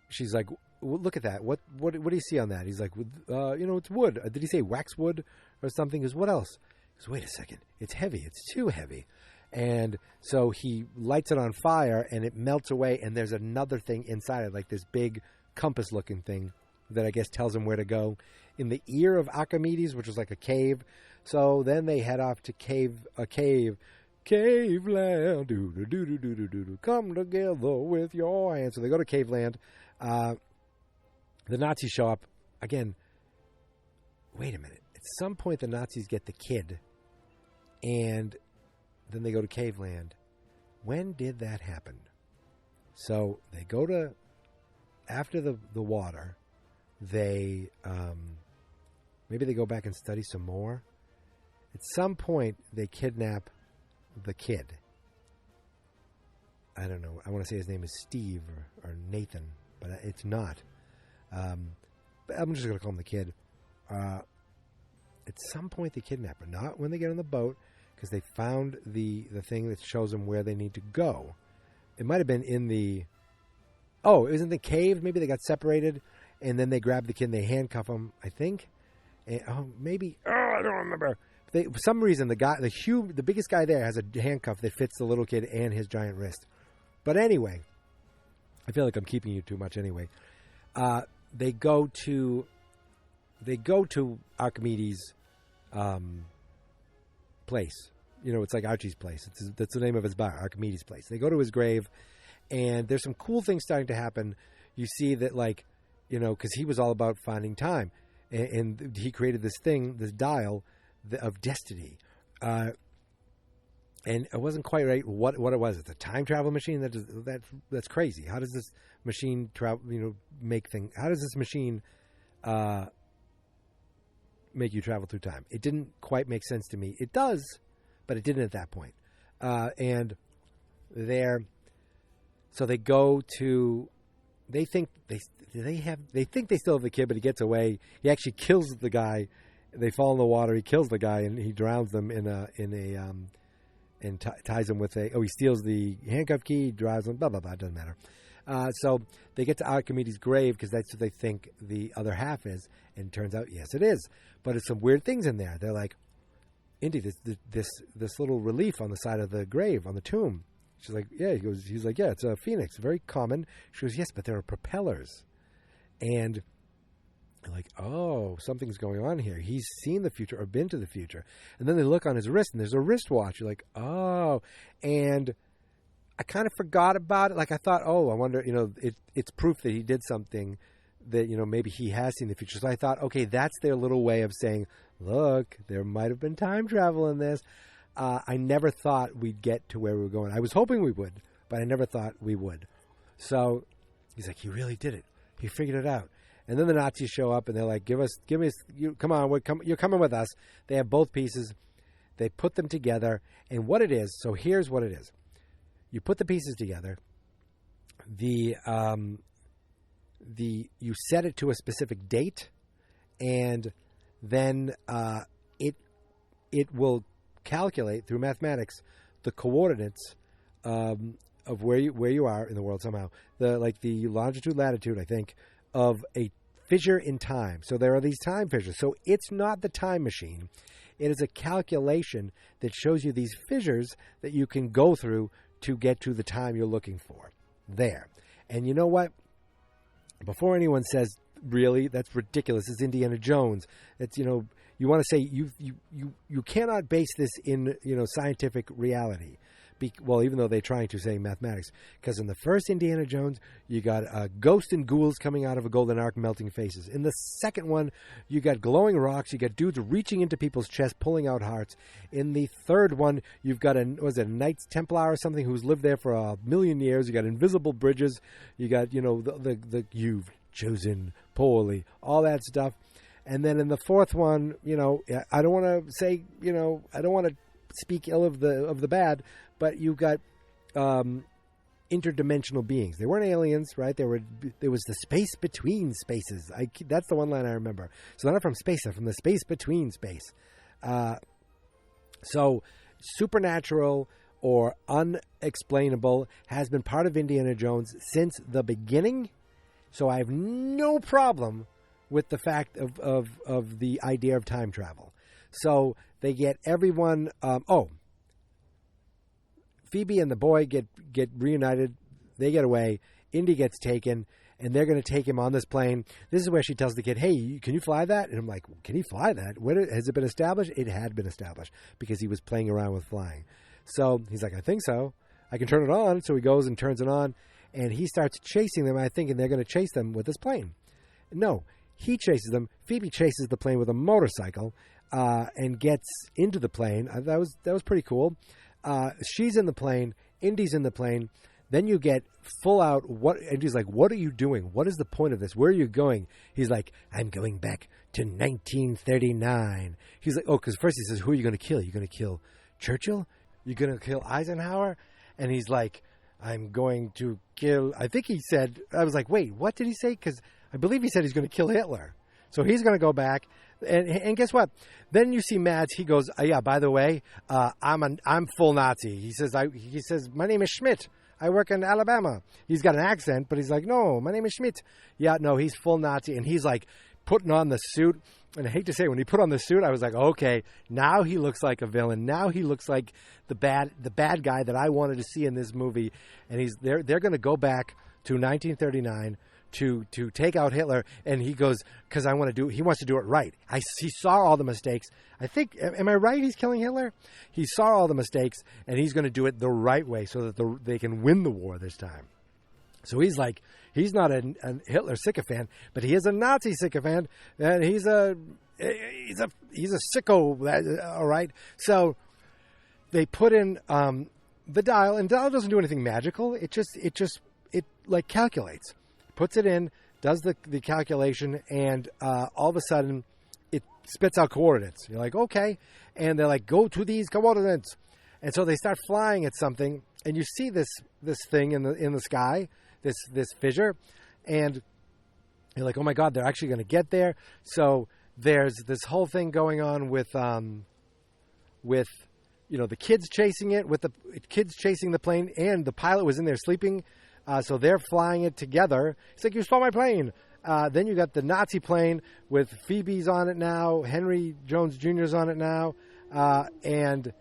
she's like, well, look at that. What do you see on that? He's like, it's wood. Did he say waxwood or something? He goes, what else? He goes, wait a second. It's heavy. It's too heavy. And so he lights it on fire, and it melts away, and there's another thing inside it, like this big compass-looking thing that I guess tells him where to go. In the ear of Archimedes, which was like a cave. So then they head off to cave land. Do. Come together with your hands. So they go to cave land. The Nazis show up. Again, wait a minute. At some point, the Nazis get the kid, and then they go to cave land. When did that happen? So they go to, after the water, they, maybe they go back and study some more. At some point, they kidnap the kid. I don't know. I want to say his name is Steve or Nathan, but it's not. But I'm just going to call him the kid. At some point, they kidnap her. Not when they get on the boat, because they found the thing that shows them where they need to go. It might have been in the... Oh, it was in the cave. Maybe they got separated, and then they grab the kid and they handcuff him, I think. And, I don't remember. For some reason, the biggest guy there has a handcuff that fits the little kid and his giant wrist. But anyway, I feel like I'm keeping you too much anyway. They go to Archimedes' place. It's like Archie's place. That's the name of his bar, Archimedes' place. They go to his grave, and there's some cool things starting to happen. You see that, because he was all about finding time, and he created this thing, this dial of destiny. And it wasn't quite right what it was. It's a time travel machine. That's crazy. How does this machine travel? Make things. How does this machine make you travel through time? It didn't quite make sense to me. It does, but it didn't at that point. And so they go to. They think they still have the kid, but he gets away. He actually kills the guy. They fall in the water. He kills the guy, and he drowns them and ties him with he steals the handcuff key, drives them, blah, blah, blah, it doesn't matter. So they get to Archimedes' grave because that's what they think the other half is, and it turns out, yes, it is. But it's some weird things in there. They're like, Indy, this little relief on the side of the grave, on the tomb. She's like, yeah, he's like, yeah, it's a phoenix, very common. She goes, yes, but there are propellers. And They're like, oh, something's going on here. He's seen the future or been to the future. And then they look on his wrist, and there's a wristwatch. You're like, oh. And I kind of forgot about it. Like, I thought, oh, I wonder, it's proof that he did something that, maybe he has seen the future. So I thought, okay, that's their little way of saying, look, there might have been time travel in this. I never thought we'd get to where we were going. I was hoping we would, but I never thought we would. So he's like, he really did it. He figured it out. And then the Nazis show up, and they're like, give me, come on, you're coming with us. They have both pieces. They put them together. And what it is, so here's what it is. You put the pieces together. You set it to a specific date, and then it will calculate through mathematics the coordinates of where you are in the world somehow. The longitude, latitude, I think, of a fissure in time. So there are these time fissures. So it's not the time machine. It is a calculation that shows you these fissures that you can go through to get to the time you're looking for. There. And you know what? Before anyone says, really, that's ridiculous, it's Indiana Jones. It's, you want to say you cannot base this in, scientific reality. Well, even though they're trying to say mathematics. Because in the first Indiana Jones, you got ghosts and ghouls coming out of a golden ark melting faces. In the second one, you got glowing rocks. You got dudes reaching into people's chests, pulling out hearts. In the third one, you've got a Knights Templar or something who's lived there for 1,000,000 years. You got invisible bridges. You got, the you've chosen poorly, all that stuff. And then in the fourth one, I don't want to say, I don't want to speak ill of the bad, but you've got interdimensional beings. They weren't aliens, right? There was the space between spaces. That's the one line I remember. So they're not from space; they're from the space between space. So supernatural or unexplainable has been part of Indiana Jones since the beginning. So I have no problem with the fact of the idea of time travel. So they get everyone. Phoebe and the boy get reunited. They get away. Indy gets taken, and they're going to take him on this plane. This is where she tells the kid, hey, can you fly that? And I'm like, can he fly that? Has it been established? It had been established because he was playing around with flying. So he's like, I think so. I can turn it on. So he goes and turns it on, and he starts chasing them, I think, and they're going to chase them with this plane. No, he chases them. Phoebe chases the plane with a motorcycle and gets into the plane. That was pretty cool. She's in the plane. Indy's in the plane. Then you get full out. Indy's like, what are you doing? What is the point of this? Where are you going? He's like, I'm going back to 1939. He's like, oh, because first he says, who are you going to kill? You're going to kill Churchill? You're going to kill Eisenhower? And he's like, I'm going to kill, I think he said, I was like, wait, what did he say? Because I believe he said he's going to kill Hitler. So he's going to go back. And guess what? Then you see Mads. He goes, yeah, by the way, I'm full Nazi. He says, my name is Schmidt. I work in Alabama. He's got an accent, but he's like, no, my name is Schmidt. Yeah, no, he's full Nazi. And he's like putting on the suit. And I hate to say, when he put on the suit, I was like, okay, now he looks like a villain. Now he looks like the bad guy that I wanted to see in this movie. And they're going to go back to 1939 to take out Hitler, and he goes, because he wants to do it right. He saw all the mistakes. I think, am I right? He's killing Hitler? He saw all the mistakes, and he's going to do it the right way so that they can win the war this time. So he's like, he's not a Hitler sycophant, but he is a Nazi sycophant, and he's a sicko. All right. So they put in the dial, and dial doesn't do anything magical. It like calculates. Puts it in, does the calculation, and all of a sudden it spits out coordinates. You're like, okay. And they're like, go to these coordinates. And so they start flying at something, and you see this thing in the sky, this fissure, and you're like, oh my God, they're actually going to get there. So there's this whole thing going on with the kids chasing it, with the kids chasing the plane, and the pilot was in there sleeping. So they're flying it together. It's like, you stole my plane. Then you got the Nazi plane with Phoebe's on it now. Henry Jones Jr.'s on it now. And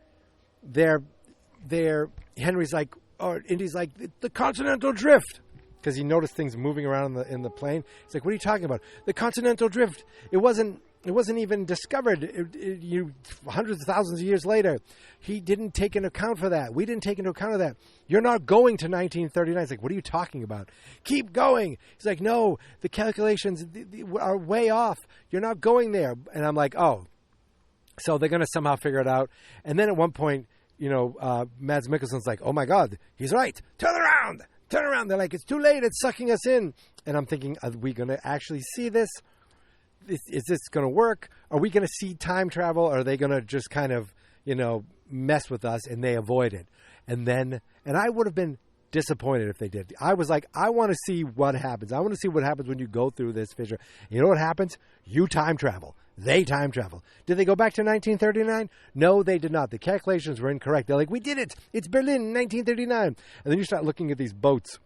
Henry's like, or Indy's like, the continental drift. because he noticed things moving around in the plane. He's like, "What are you talking about? The continental drift. It wasn't even discovered. Hundreds of thousands of years later. He didn't take into account for that. We didn't take into account of that. You're not going to 1939." It's like, "What are you talking about? Keep going." He's like, "No, the calculations are way off. You're not going there." And I'm like, "Oh." So they're going to somehow figure it out. And then at one point, Mads Mikkelsen's like, "Oh my God, he's right. Turn around. Turn around." They're like, "It's too late. It's sucking us in." And I'm thinking, are we going to actually see this? Is this going to work? Are we going to see time travel? Or are they going to just kind of, mess with us and they avoid it? And I would have been disappointed if they did. I was like, I want to see what happens. I want to see what happens when you go through this fissure. You know what happens? You time travel. They time travel. Did they go back to 1939? No, they did not. The calculations were incorrect. They're like, "We did it. It's Berlin, 1939. And then you start looking at these boats,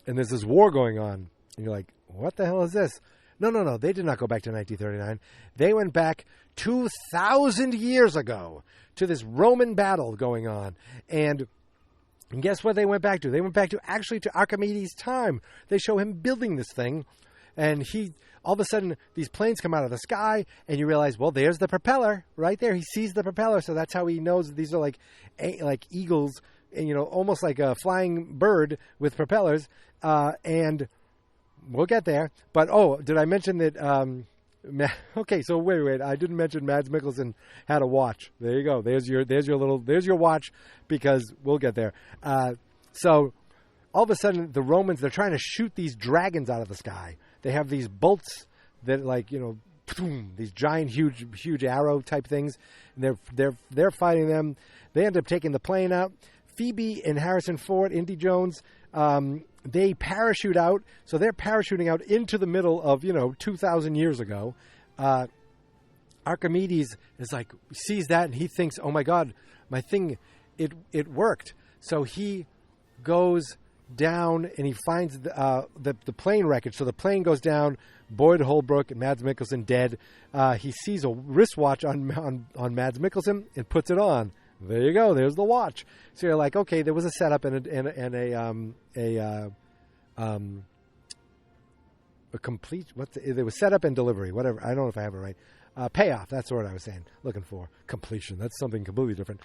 and there's this war going on. And you're like, what the hell is this? No. They did not go back to 1939. They went back 2,000 years ago to this Roman battle going on. And guess what they went back to? They went back to Archimedes' time. They show him building this thing, and all of a sudden, these planes come out of the sky, and you realize, well, there's the propeller right there. He sees the propeller, so that's how he knows that these are like eagles, and almost like a flying bird with propellers. And we'll get there. But did I mention that? Okay, so wait. I didn't mention Mads Mikkelsen had a watch. There you go. There's your watch, because we'll get there. So all of a sudden, the Romans, they're trying to shoot these dragons out of the sky. They have these bolts that, these giant, huge arrow type things. And they're fighting them. They end up taking the plane out. Phoebe and Harrison Ford, Indy Jones, they parachute out. So they're parachuting out into the middle of 2,000 years ago. Archimedes is like, sees that, and he thinks, "Oh my God, my thing, it worked." So he goes down and he finds the plane wreckage. So the plane goes down. Boyd Holbrook and Mads Mikkelsen dead. He sees a wristwatch on Mads Mikkelsen and puts it on. There you go. There's the watch. So you're like, okay, there was a setup and a complete. There was setup and delivery. Whatever. I don't know if I have it right. Payoff. That's the word I was looking for. Completion. That's something completely different.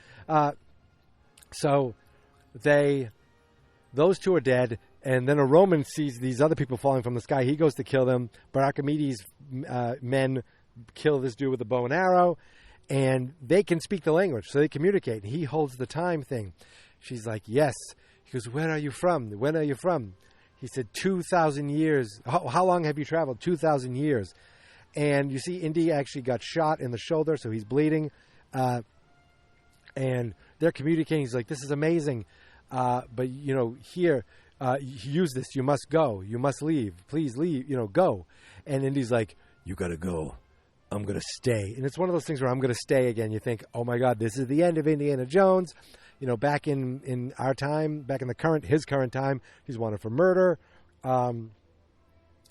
So those two are dead, and then a Roman sees these other people falling from the sky. He goes to kill them, but Archimedes' men kill this dude with a bow and arrow, and they can speak the language, so they communicate. He holds the time thing. She's like, "Yes." He goes, "Where are you from? When are you from?" He said, 2,000 years. How long have you traveled? 2,000 years. And you see Indy actually got shot in the shoulder, so he's bleeding. And they're communicating. He's like, "This is amazing. But, here, use this. You must go. You must leave. Please leave. Go." And Indy's like, "You got to go. I'm going to stay." And it's one of those things where I'm going to stay again. You think, oh, my God, this is the end of Indiana Jones. Back in our time, back in his current time, he's wanted for murder.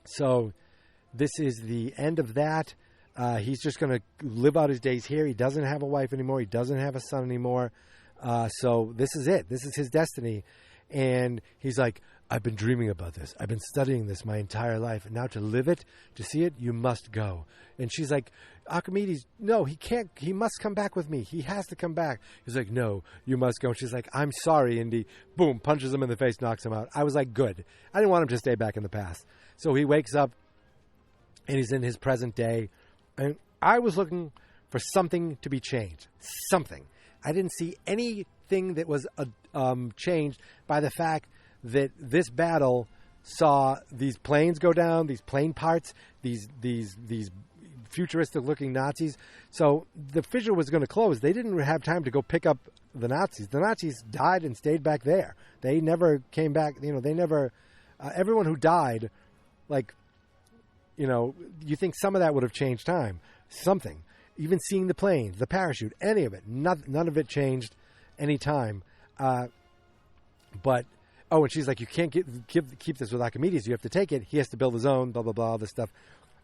So this is the end of that. He's just going to live out his days here. He doesn't have a wife anymore. He doesn't have a son anymore. So this is it. This is his destiny. And he's like, "I've been dreaming about this. I've been studying this my entire life. And now to live it, to see it, you must go." And she's like, "Archimedes, no, he can't. He must come back with me. He has to come back." He's like, "No, you must go." And she's like, "I'm sorry, Indy." Boom, punches him in the face, knocks him out. I was like, good. I didn't want him to stay back in the past. So he wakes up, and he's in his present day. And I was looking for something to be changed. Something. I didn't see anything that was changed by the fact that this battle saw these planes go down, these plane parts, these futuristic-looking Nazis. So the fissure was going to close. They didn't have time to go pick up the Nazis. The Nazis died and stayed back there. They never came back. They never. Everyone who died, you think some of that would have changed time. Something. Even seeing the planes, the parachute, any of it. None of it changed any time. But, and she's like, "You can't keep this with Archimedes. You have to take it. He has to build his own, blah, blah, blah, all this stuff."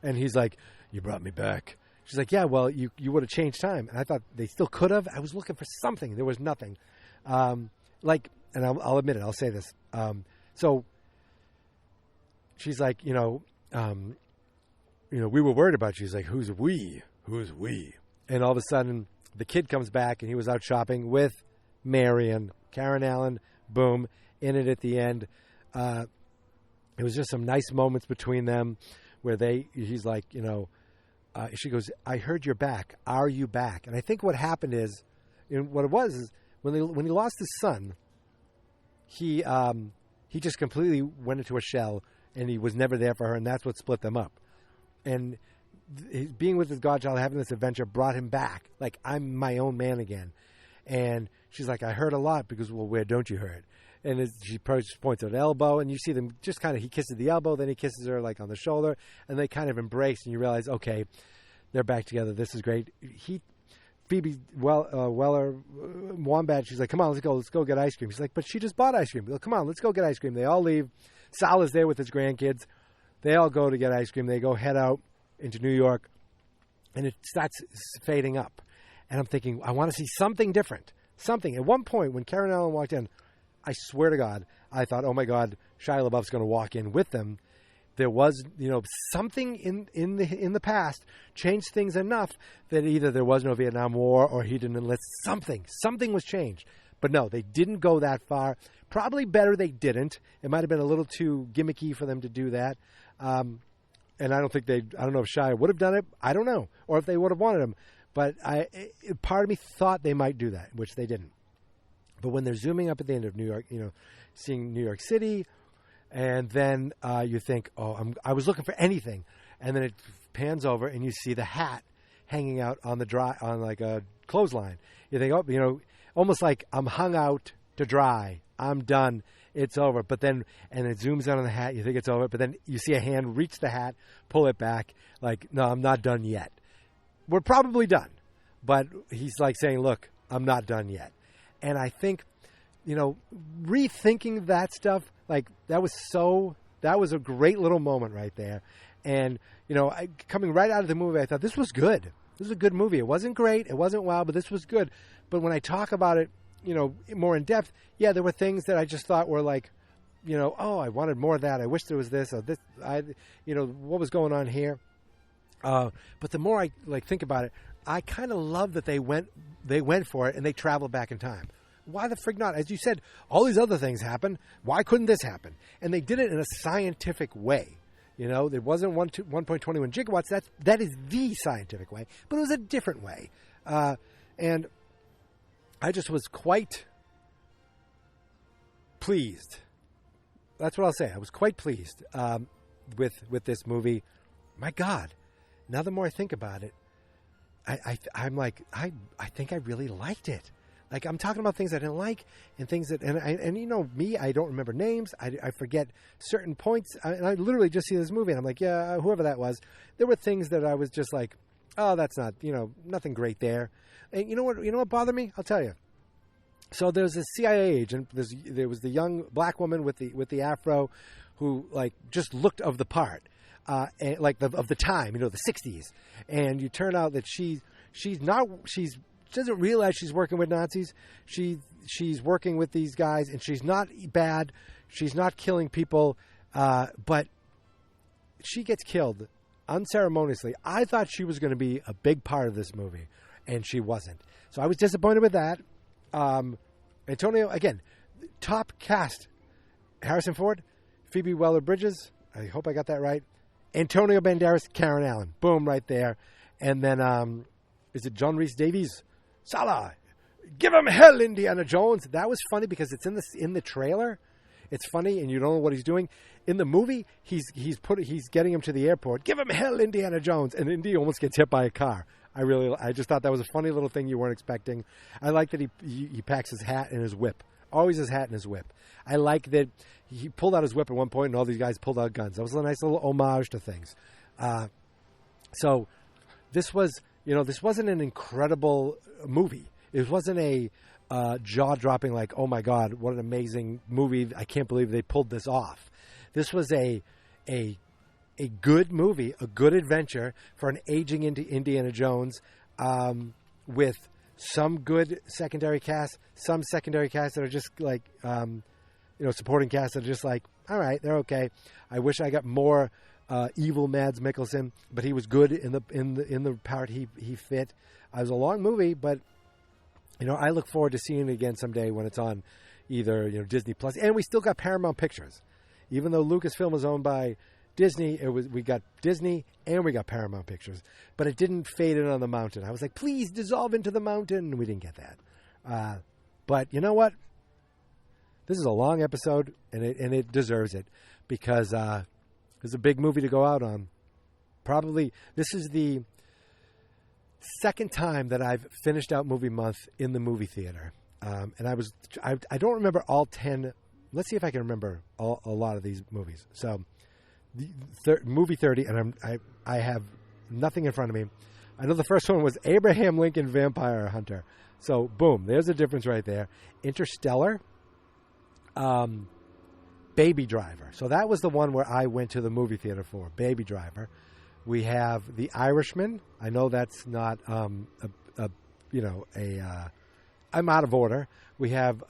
And he's like, "You brought me back." She's like, "Yeah, well, you would have changed time." And I thought they still could have. I was looking for something. There was nothing. And I'll admit it. I'll say this. So she's like, we were worried about you. She's like, who's we? Who's we? And all of a sudden, the kid comes back, and he was out shopping with Marion, Karen Allen, boom, in it at the end. It was just some nice moments between them where he's like, she goes, I heard you're back. Are you back? And I think what happened is, what it was is when he lost his son, he just completely went into a shell, and he was never there for her, and that's what split them up. And being with his godchild, having this adventure, brought him back. Like, I'm my own man again. And she's like, I hurt a lot. Because, well, where don't you hurt? And she points at an elbow, and you see them just kind of, he kisses the elbow, then he kisses her like on the shoulder, and they kind of embrace, and you realize, okay, they're back together. This is great. Phoebe Weller Wombat, she's like, come on, let's go get ice cream. She's like, but she just bought ice cream. Well, come on, let's go get ice cream. They all leave. Sal is there with his grandkids. They all go to get ice cream. They go head out into New York, and it starts fading up. And I'm thinking, I want to see something different. Something. At one point, when Karen Allen walked in, I swear to God, I thought, oh my God, Shia LaBeouf's going to walk in with them. There was, something in the past changed things enough that either there was no Vietnam War or he didn't enlist. Something was changed. But no, they didn't go that far. Probably better they didn't. It might have been a little too gimmicky for them to do that. And I don't know if Shia would have done it. I don't know. Or if they would have wanted him. But part of me thought they might do that, which they didn't. But when they're zooming up at the end of New York, seeing New York City, and then you think, I was looking for anything. And then it pans over and you see the hat hanging out on like a clothesline. You think, almost like I'm hung out to dry. I'm done. It's over. But then, and it zooms out on the hat. You think it's over. But then you see a hand reach the hat, pull it back. Like, no, I'm not done yet. We're probably done. But he's like saying, look, I'm not done yet. And I think, rethinking that stuff, like that was a great little moment right there. And, coming right out of the movie, I thought this was good. This was a good movie. It wasn't great. It wasn't wow, but this was good. But when I talk about it, more in depth, yeah, there were things that I just thought were like, I wanted more of that. I wish there was this or this. What was going on here? But the more I think about it, I kind of love that they went for it and they traveled back in time. Why the frig not? As you said, all these other things happened. Why couldn't this happen? And they did it in a scientific way. There wasn't 1.21 gigawatts. That is the scientific way, but it was a different way. And I just was quite pleased. That's what I'll say. I was quite pleased with this movie. My God, now the more I think about it, I'm like, I think I really liked it. Like, I'm talking about things I didn't like and things that, and me, I don't remember names. I forget certain points. And I literally just see this movie and I'm like, yeah, whoever that was. There were things that I was just like, oh, that's not, nothing great there. And you know what bothered me? I'll tell you. So there's a CIA agent. There was the young black woman with the afro who just looked of the part. And of the time, the 60s. And you turn out that she doesn't realize she's working with Nazis. She's working with these guys, and she's not bad. She's not killing people, but she gets killed unceremoniously. I thought she was going to be a big part of this movie, and she wasn't. So I was disappointed with that. Antonio, again, top cast. Harrison Ford, Phoebe Waller-Bridges. I hope I got that right. Antonio Banderas, Karen Allen. Boom, right there. And then, is it John Rhys Davies? Salah, give him hell, Indiana Jones. That was funny because it's in the trailer. It's funny, and you don't know what he's doing. In the movie, he's getting him to the airport. Give him hell, Indiana Jones, and Indy almost gets hit by a car. I just thought that was a funny little thing you weren't expecting. I like that he packs his hat and his whip. Always his hat and his whip. I like that he pulled out his whip at one point, and all these guys pulled out guns. That was a nice little homage to things. So this wasn't an incredible movie. It wasn't a jaw-dropping like, oh my God, what an amazing movie! I can't believe they pulled this off. This was a good movie, a good adventure for an aging into Indiana Jones, with some good secondary cast, some secondary cast that are just like supporting cast that are just like, all right, they're okay. I wish I got more evil Mads Mikkelsen, but he was good in the part he fit. It was a long movie, but I look forward to seeing it again someday when it's on either Disney Plus, and we still got Paramount Pictures, even though Lucasfilm was owned by Disney. We got Disney and we got Paramount Pictures, but it didn't fade in on the mountain. I was like, please dissolve into the mountain. We didn't get that, but you know what? This is a long episode, and it deserves it because it's a big movie to go out on. Probably this is the second time that I've finished out movie month in the movie theater, and I don't remember all 10. Let's see if I can remember a lot of these movies. So, movie 30, and I have nothing in front of me. I know the first one was Abraham Lincoln Vampire Hunter. So, boom, there's a difference right there. Interstellar, Baby Driver. So that was the one where I went to the movie theater for, Baby Driver. We have The Irishman. I know that's not I'm out of order. We have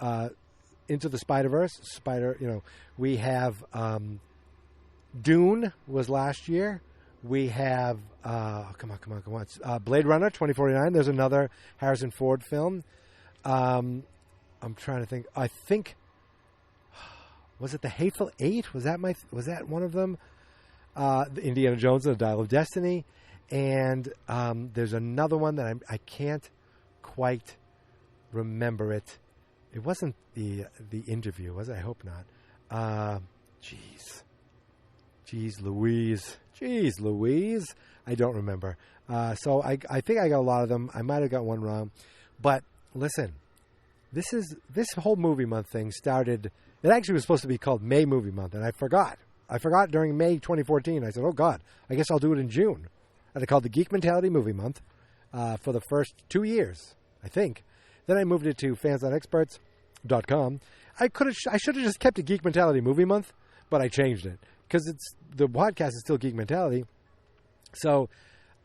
Into the Spider-Verse. We have Dune was last year. We have come on. Blade Runner 2049. There's another Harrison Ford film. I'm trying to think. I think was it The Hateful Eight? Was that one of them? Indiana Jones and the Dial of Destiny, and there's another one that I can't quite remember it. It wasn't the Interview, was it? I hope not. Jeez Louise. I don't remember. So I think I got a lot of them. I might have got one wrong, but listen, this whole movie month thing started. It actually was supposed to be called May Movie Month, and I forgot. I forgot during May 2014. I said, oh, God, I guess I'll do it in June. And I called the Geek Mentality Movie Month for the first 2 years, I think. Then I moved it to fans.experts.com. I should have just kept it Geek Mentality Movie Month, but I changed it because the podcast is still Geek Mentality. So,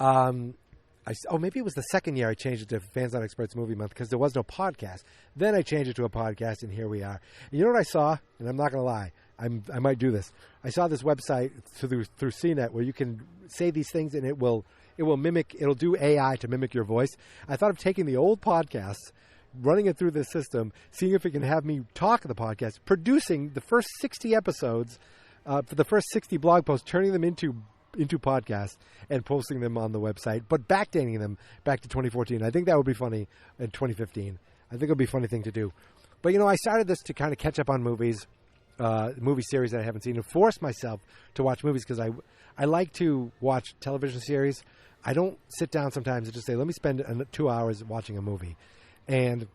maybe it was the second year I changed it to Fans.Experts Movie Month because there was no podcast. Then I changed it to a podcast, and here we are. And you know what I saw? And I'm not going to lie. I might do this. I saw this website through CNET where you can say these things, and it will mimic. It'll do AI to mimic your voice. I thought of taking the old podcasts, running it through this system, seeing if it can have me talk the podcast, producing the first 60 episodes for the first 60 blog posts, turning them into podcasts and posting them on the website, but backdating them back to 2014. I think that would be funny in 2015. I think it would be a funny thing to do. But, I started this to kind of catch up on movies, movie series that I haven't seen, and force myself to watch movies because I like to watch television series. I don't sit down sometimes and just say, let me spend 2 hours watching a movie. And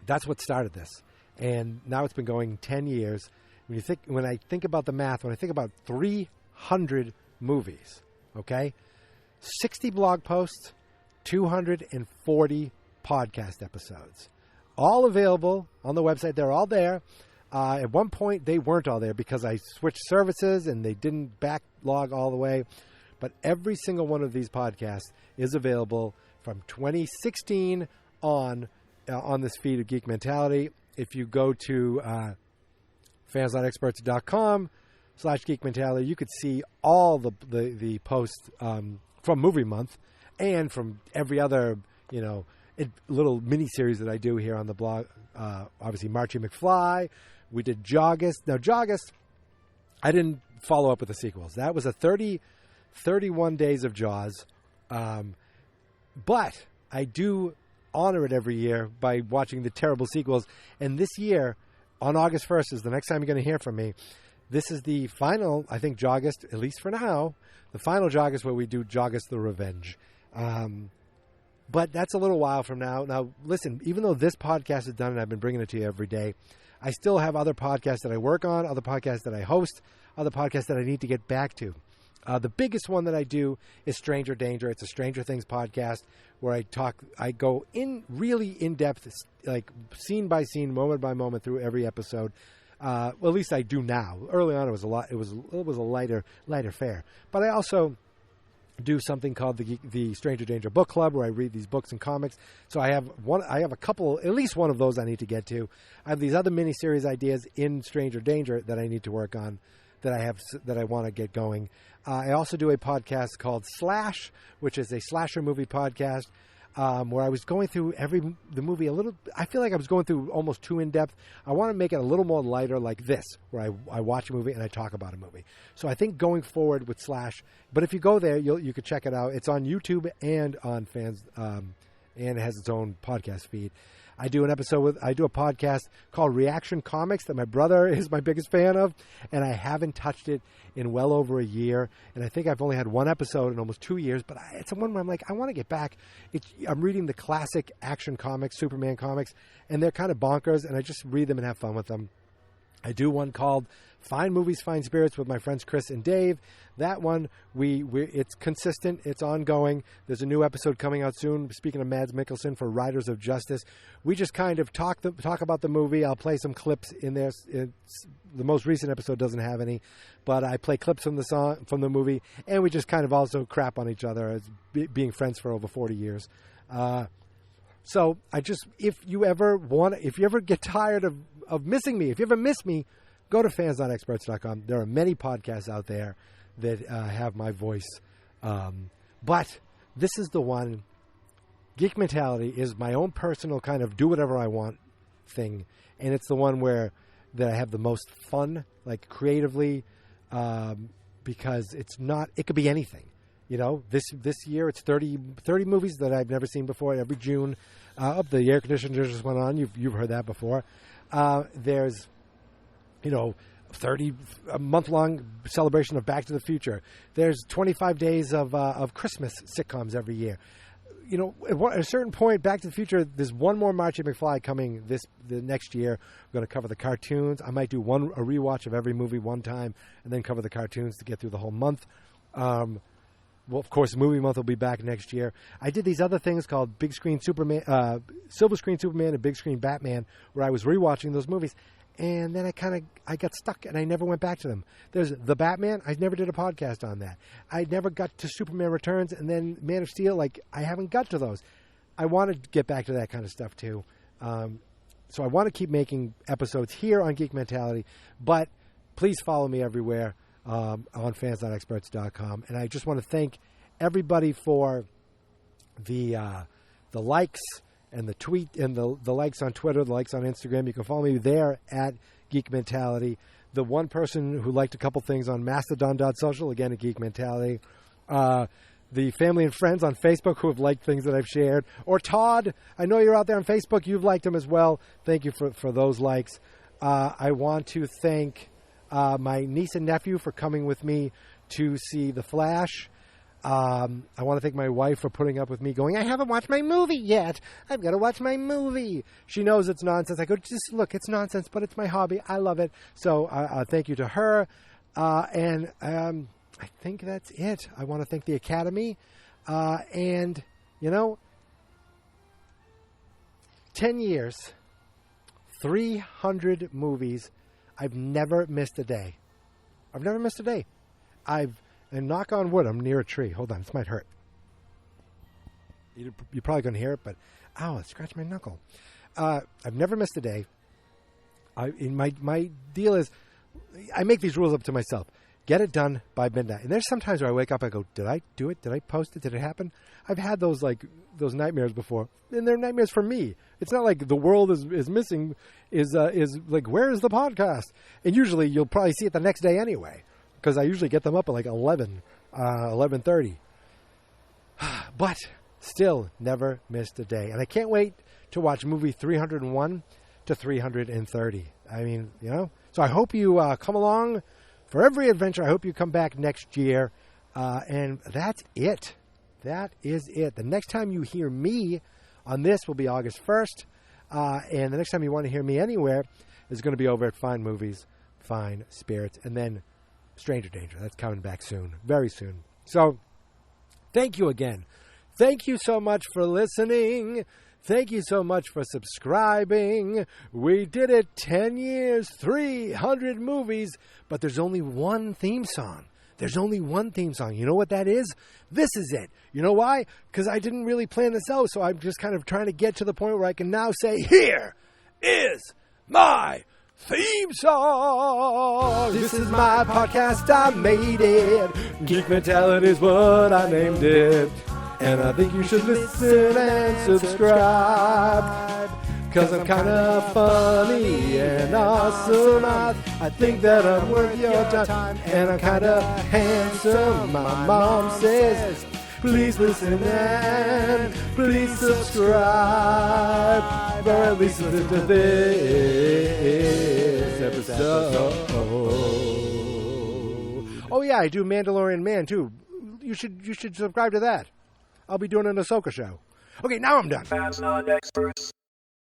that's what started this. And now it's been going 10 years. When I think about the math, when I think about 300 movies, okay? 60 blog posts, 240 podcast episodes. All available on the website. They're all there. At one point, they weren't all there because I switched services and they didn't backlog all the way. But every single one of these podcasts is available from 2016 on this feed of Geek Mentality. If you go to fans.experts.com/Geek Mentality, you could see all the posts from Movie Month and from every other, little mini-series that I do here on the blog. Obviously, Marty McFly. We did Joggist. Now, Joggist, I didn't follow up with the sequels. That was a 31 days of Jaws. But I do honor it every year by watching the terrible sequels. And this year, on August 1st, is the next time you're going to hear from me. This is the final, I think, Joggist, at least for now, the final Joggist where we do Joggist the Revenge. But that's a little while from now. Now, listen, even though this podcast is done and I've been bringing it to you every day, I still have other podcasts that I work on, other podcasts that I host, other podcasts that I need to get back to. The biggest one that I do is Stranger Danger. It's a Stranger Things podcast where I go in really in depth, like scene by scene, moment by moment through every episode. Well, at least I do now. Early on, it was a lot. It was a lighter fare. But I also do something called the Stranger Danger Book Club, where I read these books and comics. So I have a couple, at least one of those I need to get to. I have these other miniseries ideas in Stranger Danger that I need to work on, that I want to get going. I also do a podcast called Slash, which is a slasher movie podcast, where I was going through the movie a little. I feel like I was going through almost too in depth. I want to make it a little more lighter, like this, where I watch a movie and I talk about a movie. So I think going forward with Slash, but if you go there, you could check it out. It's on YouTube and on Fans, and it has its own podcast feed. I do a podcast called Reaction Comics that my brother is my biggest fan of, and I haven't touched it in well over a year. And I think I've only had one episode in almost 2 years, but it's one where I'm like, I want to get back. I'm reading the classic action comics, Superman comics, and they're kind of bonkers, and I just read them and have fun with them. I do one called Fine Movies, Fine Spirits with my friends Chris and Dave. That one, it's consistent. It's ongoing. There's a new episode coming out soon. Speaking of Mads Mikkelsen for Riders of Justice, we just kind of talk about the movie. I'll play some clips in there. The most recent episode doesn't have any, but I play clips from the movie, and we just kind of also crap on each other as being friends for over 40 years. So if you ever get tired of missing me, if you ever miss me, go to fansnotexperts.com. There are many podcasts out there that have my voice. But this is the one. Geek Mentality is my own personal kind of do whatever I want thing. And it's the one that I have the most fun, like creatively, because it could be anything. You know, this year it's 30 movies that I've never seen before. Every June, the air conditioner just went on. You've heard that before. There's, a month-long celebration of Back to the Future. There's 25 days of Christmas sitcoms every year. At a certain point, Back to the Future, there's one more Marty McFly coming the next year. We're going to cover the cartoons. I might do a rewatch of every movie one time and then cover the cartoons to get through the whole month. Well, of course, Movie Month will be back next year. I did these other things called Big Screen Superman, Silver Screen Superman, and Big Screen Batman, where I was rewatching those movies, and then I got stuck, and I never went back to them. There's The Batman. I never did a podcast on that. I never got to Superman Returns, and then Man of Steel. I haven't got to those. I want to get back to that kind of stuff too. So I want to keep making episodes here on Geek Mentality, but please follow me everywhere. On fansnotexperts.com. And I just want to thank everybody for the likes and the tweet and the likes on Twitter, the likes on Instagram. You can follow me there at Geek Mentality. The one person who liked a couple things on Mastodon.social, again at Geek Mentality. The family and friends on Facebook who have liked things that I've shared. Or Todd, I know you're out there on Facebook. You've liked them as well. Thank you for those likes. I want to thank my niece and nephew for coming with me to see The Flash. I want to thank my wife for putting up with me going, I haven't watched my movie yet. I've got to watch my movie. She knows it's nonsense. I go, just look, it's nonsense, but it's my hobby. I love it. So thank you to her. And I think that's it. I want to thank the Academy. 10 years, 300 movies. I've never missed a day. And knock on wood, I'm near a tree. Hold on, this might hurt. You're probably going to hear it, but ow, it scratched my knuckle. I've never missed a day. My deal is, I make these rules up to myself. Get it done by midnight. And there's sometimes where I wake up, I go, did I do it? Did I post it? Did it happen? I've had those nightmares before, and they're nightmares for me. It's not like the world is missing. Is like, where is the podcast? And usually you'll probably see it the next day anyway, because I usually get them up at like 11:30. But still, never missed a day, and I can't wait to watch movie 301 to 330. I mean, So I hope you come along for every adventure. I hope you come back next year. And that's it. That is it. The next time you hear me on this will be August 1st. And the next time you want to hear me anywhere is going to be over at Fine Movies, Fine Spirits, and then Stranger Danger. That's coming back soon. Very soon. So, thank you again. Thank you so much for listening. Thank you so much for subscribing. We did it. 10 years, 300 movies, but there's only one theme song. there's only one theme song. You know what that is? This is it. You know why? Because I didn't really plan this out, so I'm just kind of trying to get to the point where I can now say, here is my theme song. This is my podcast, I made it. Geek Mentality is what I named it. And I think you should listen and subscribe, 'cause I'm kind of funny and awesome. I think that I'm worth your time. And I'm kind of handsome, my mom says. Please listen and please subscribe, or at least listen to this episode. Oh yeah, I do Mandalorian Man too. You should subscribe to that. I'll be doing an Ahsoka show. Okay, now I'm done. Fans, not experts.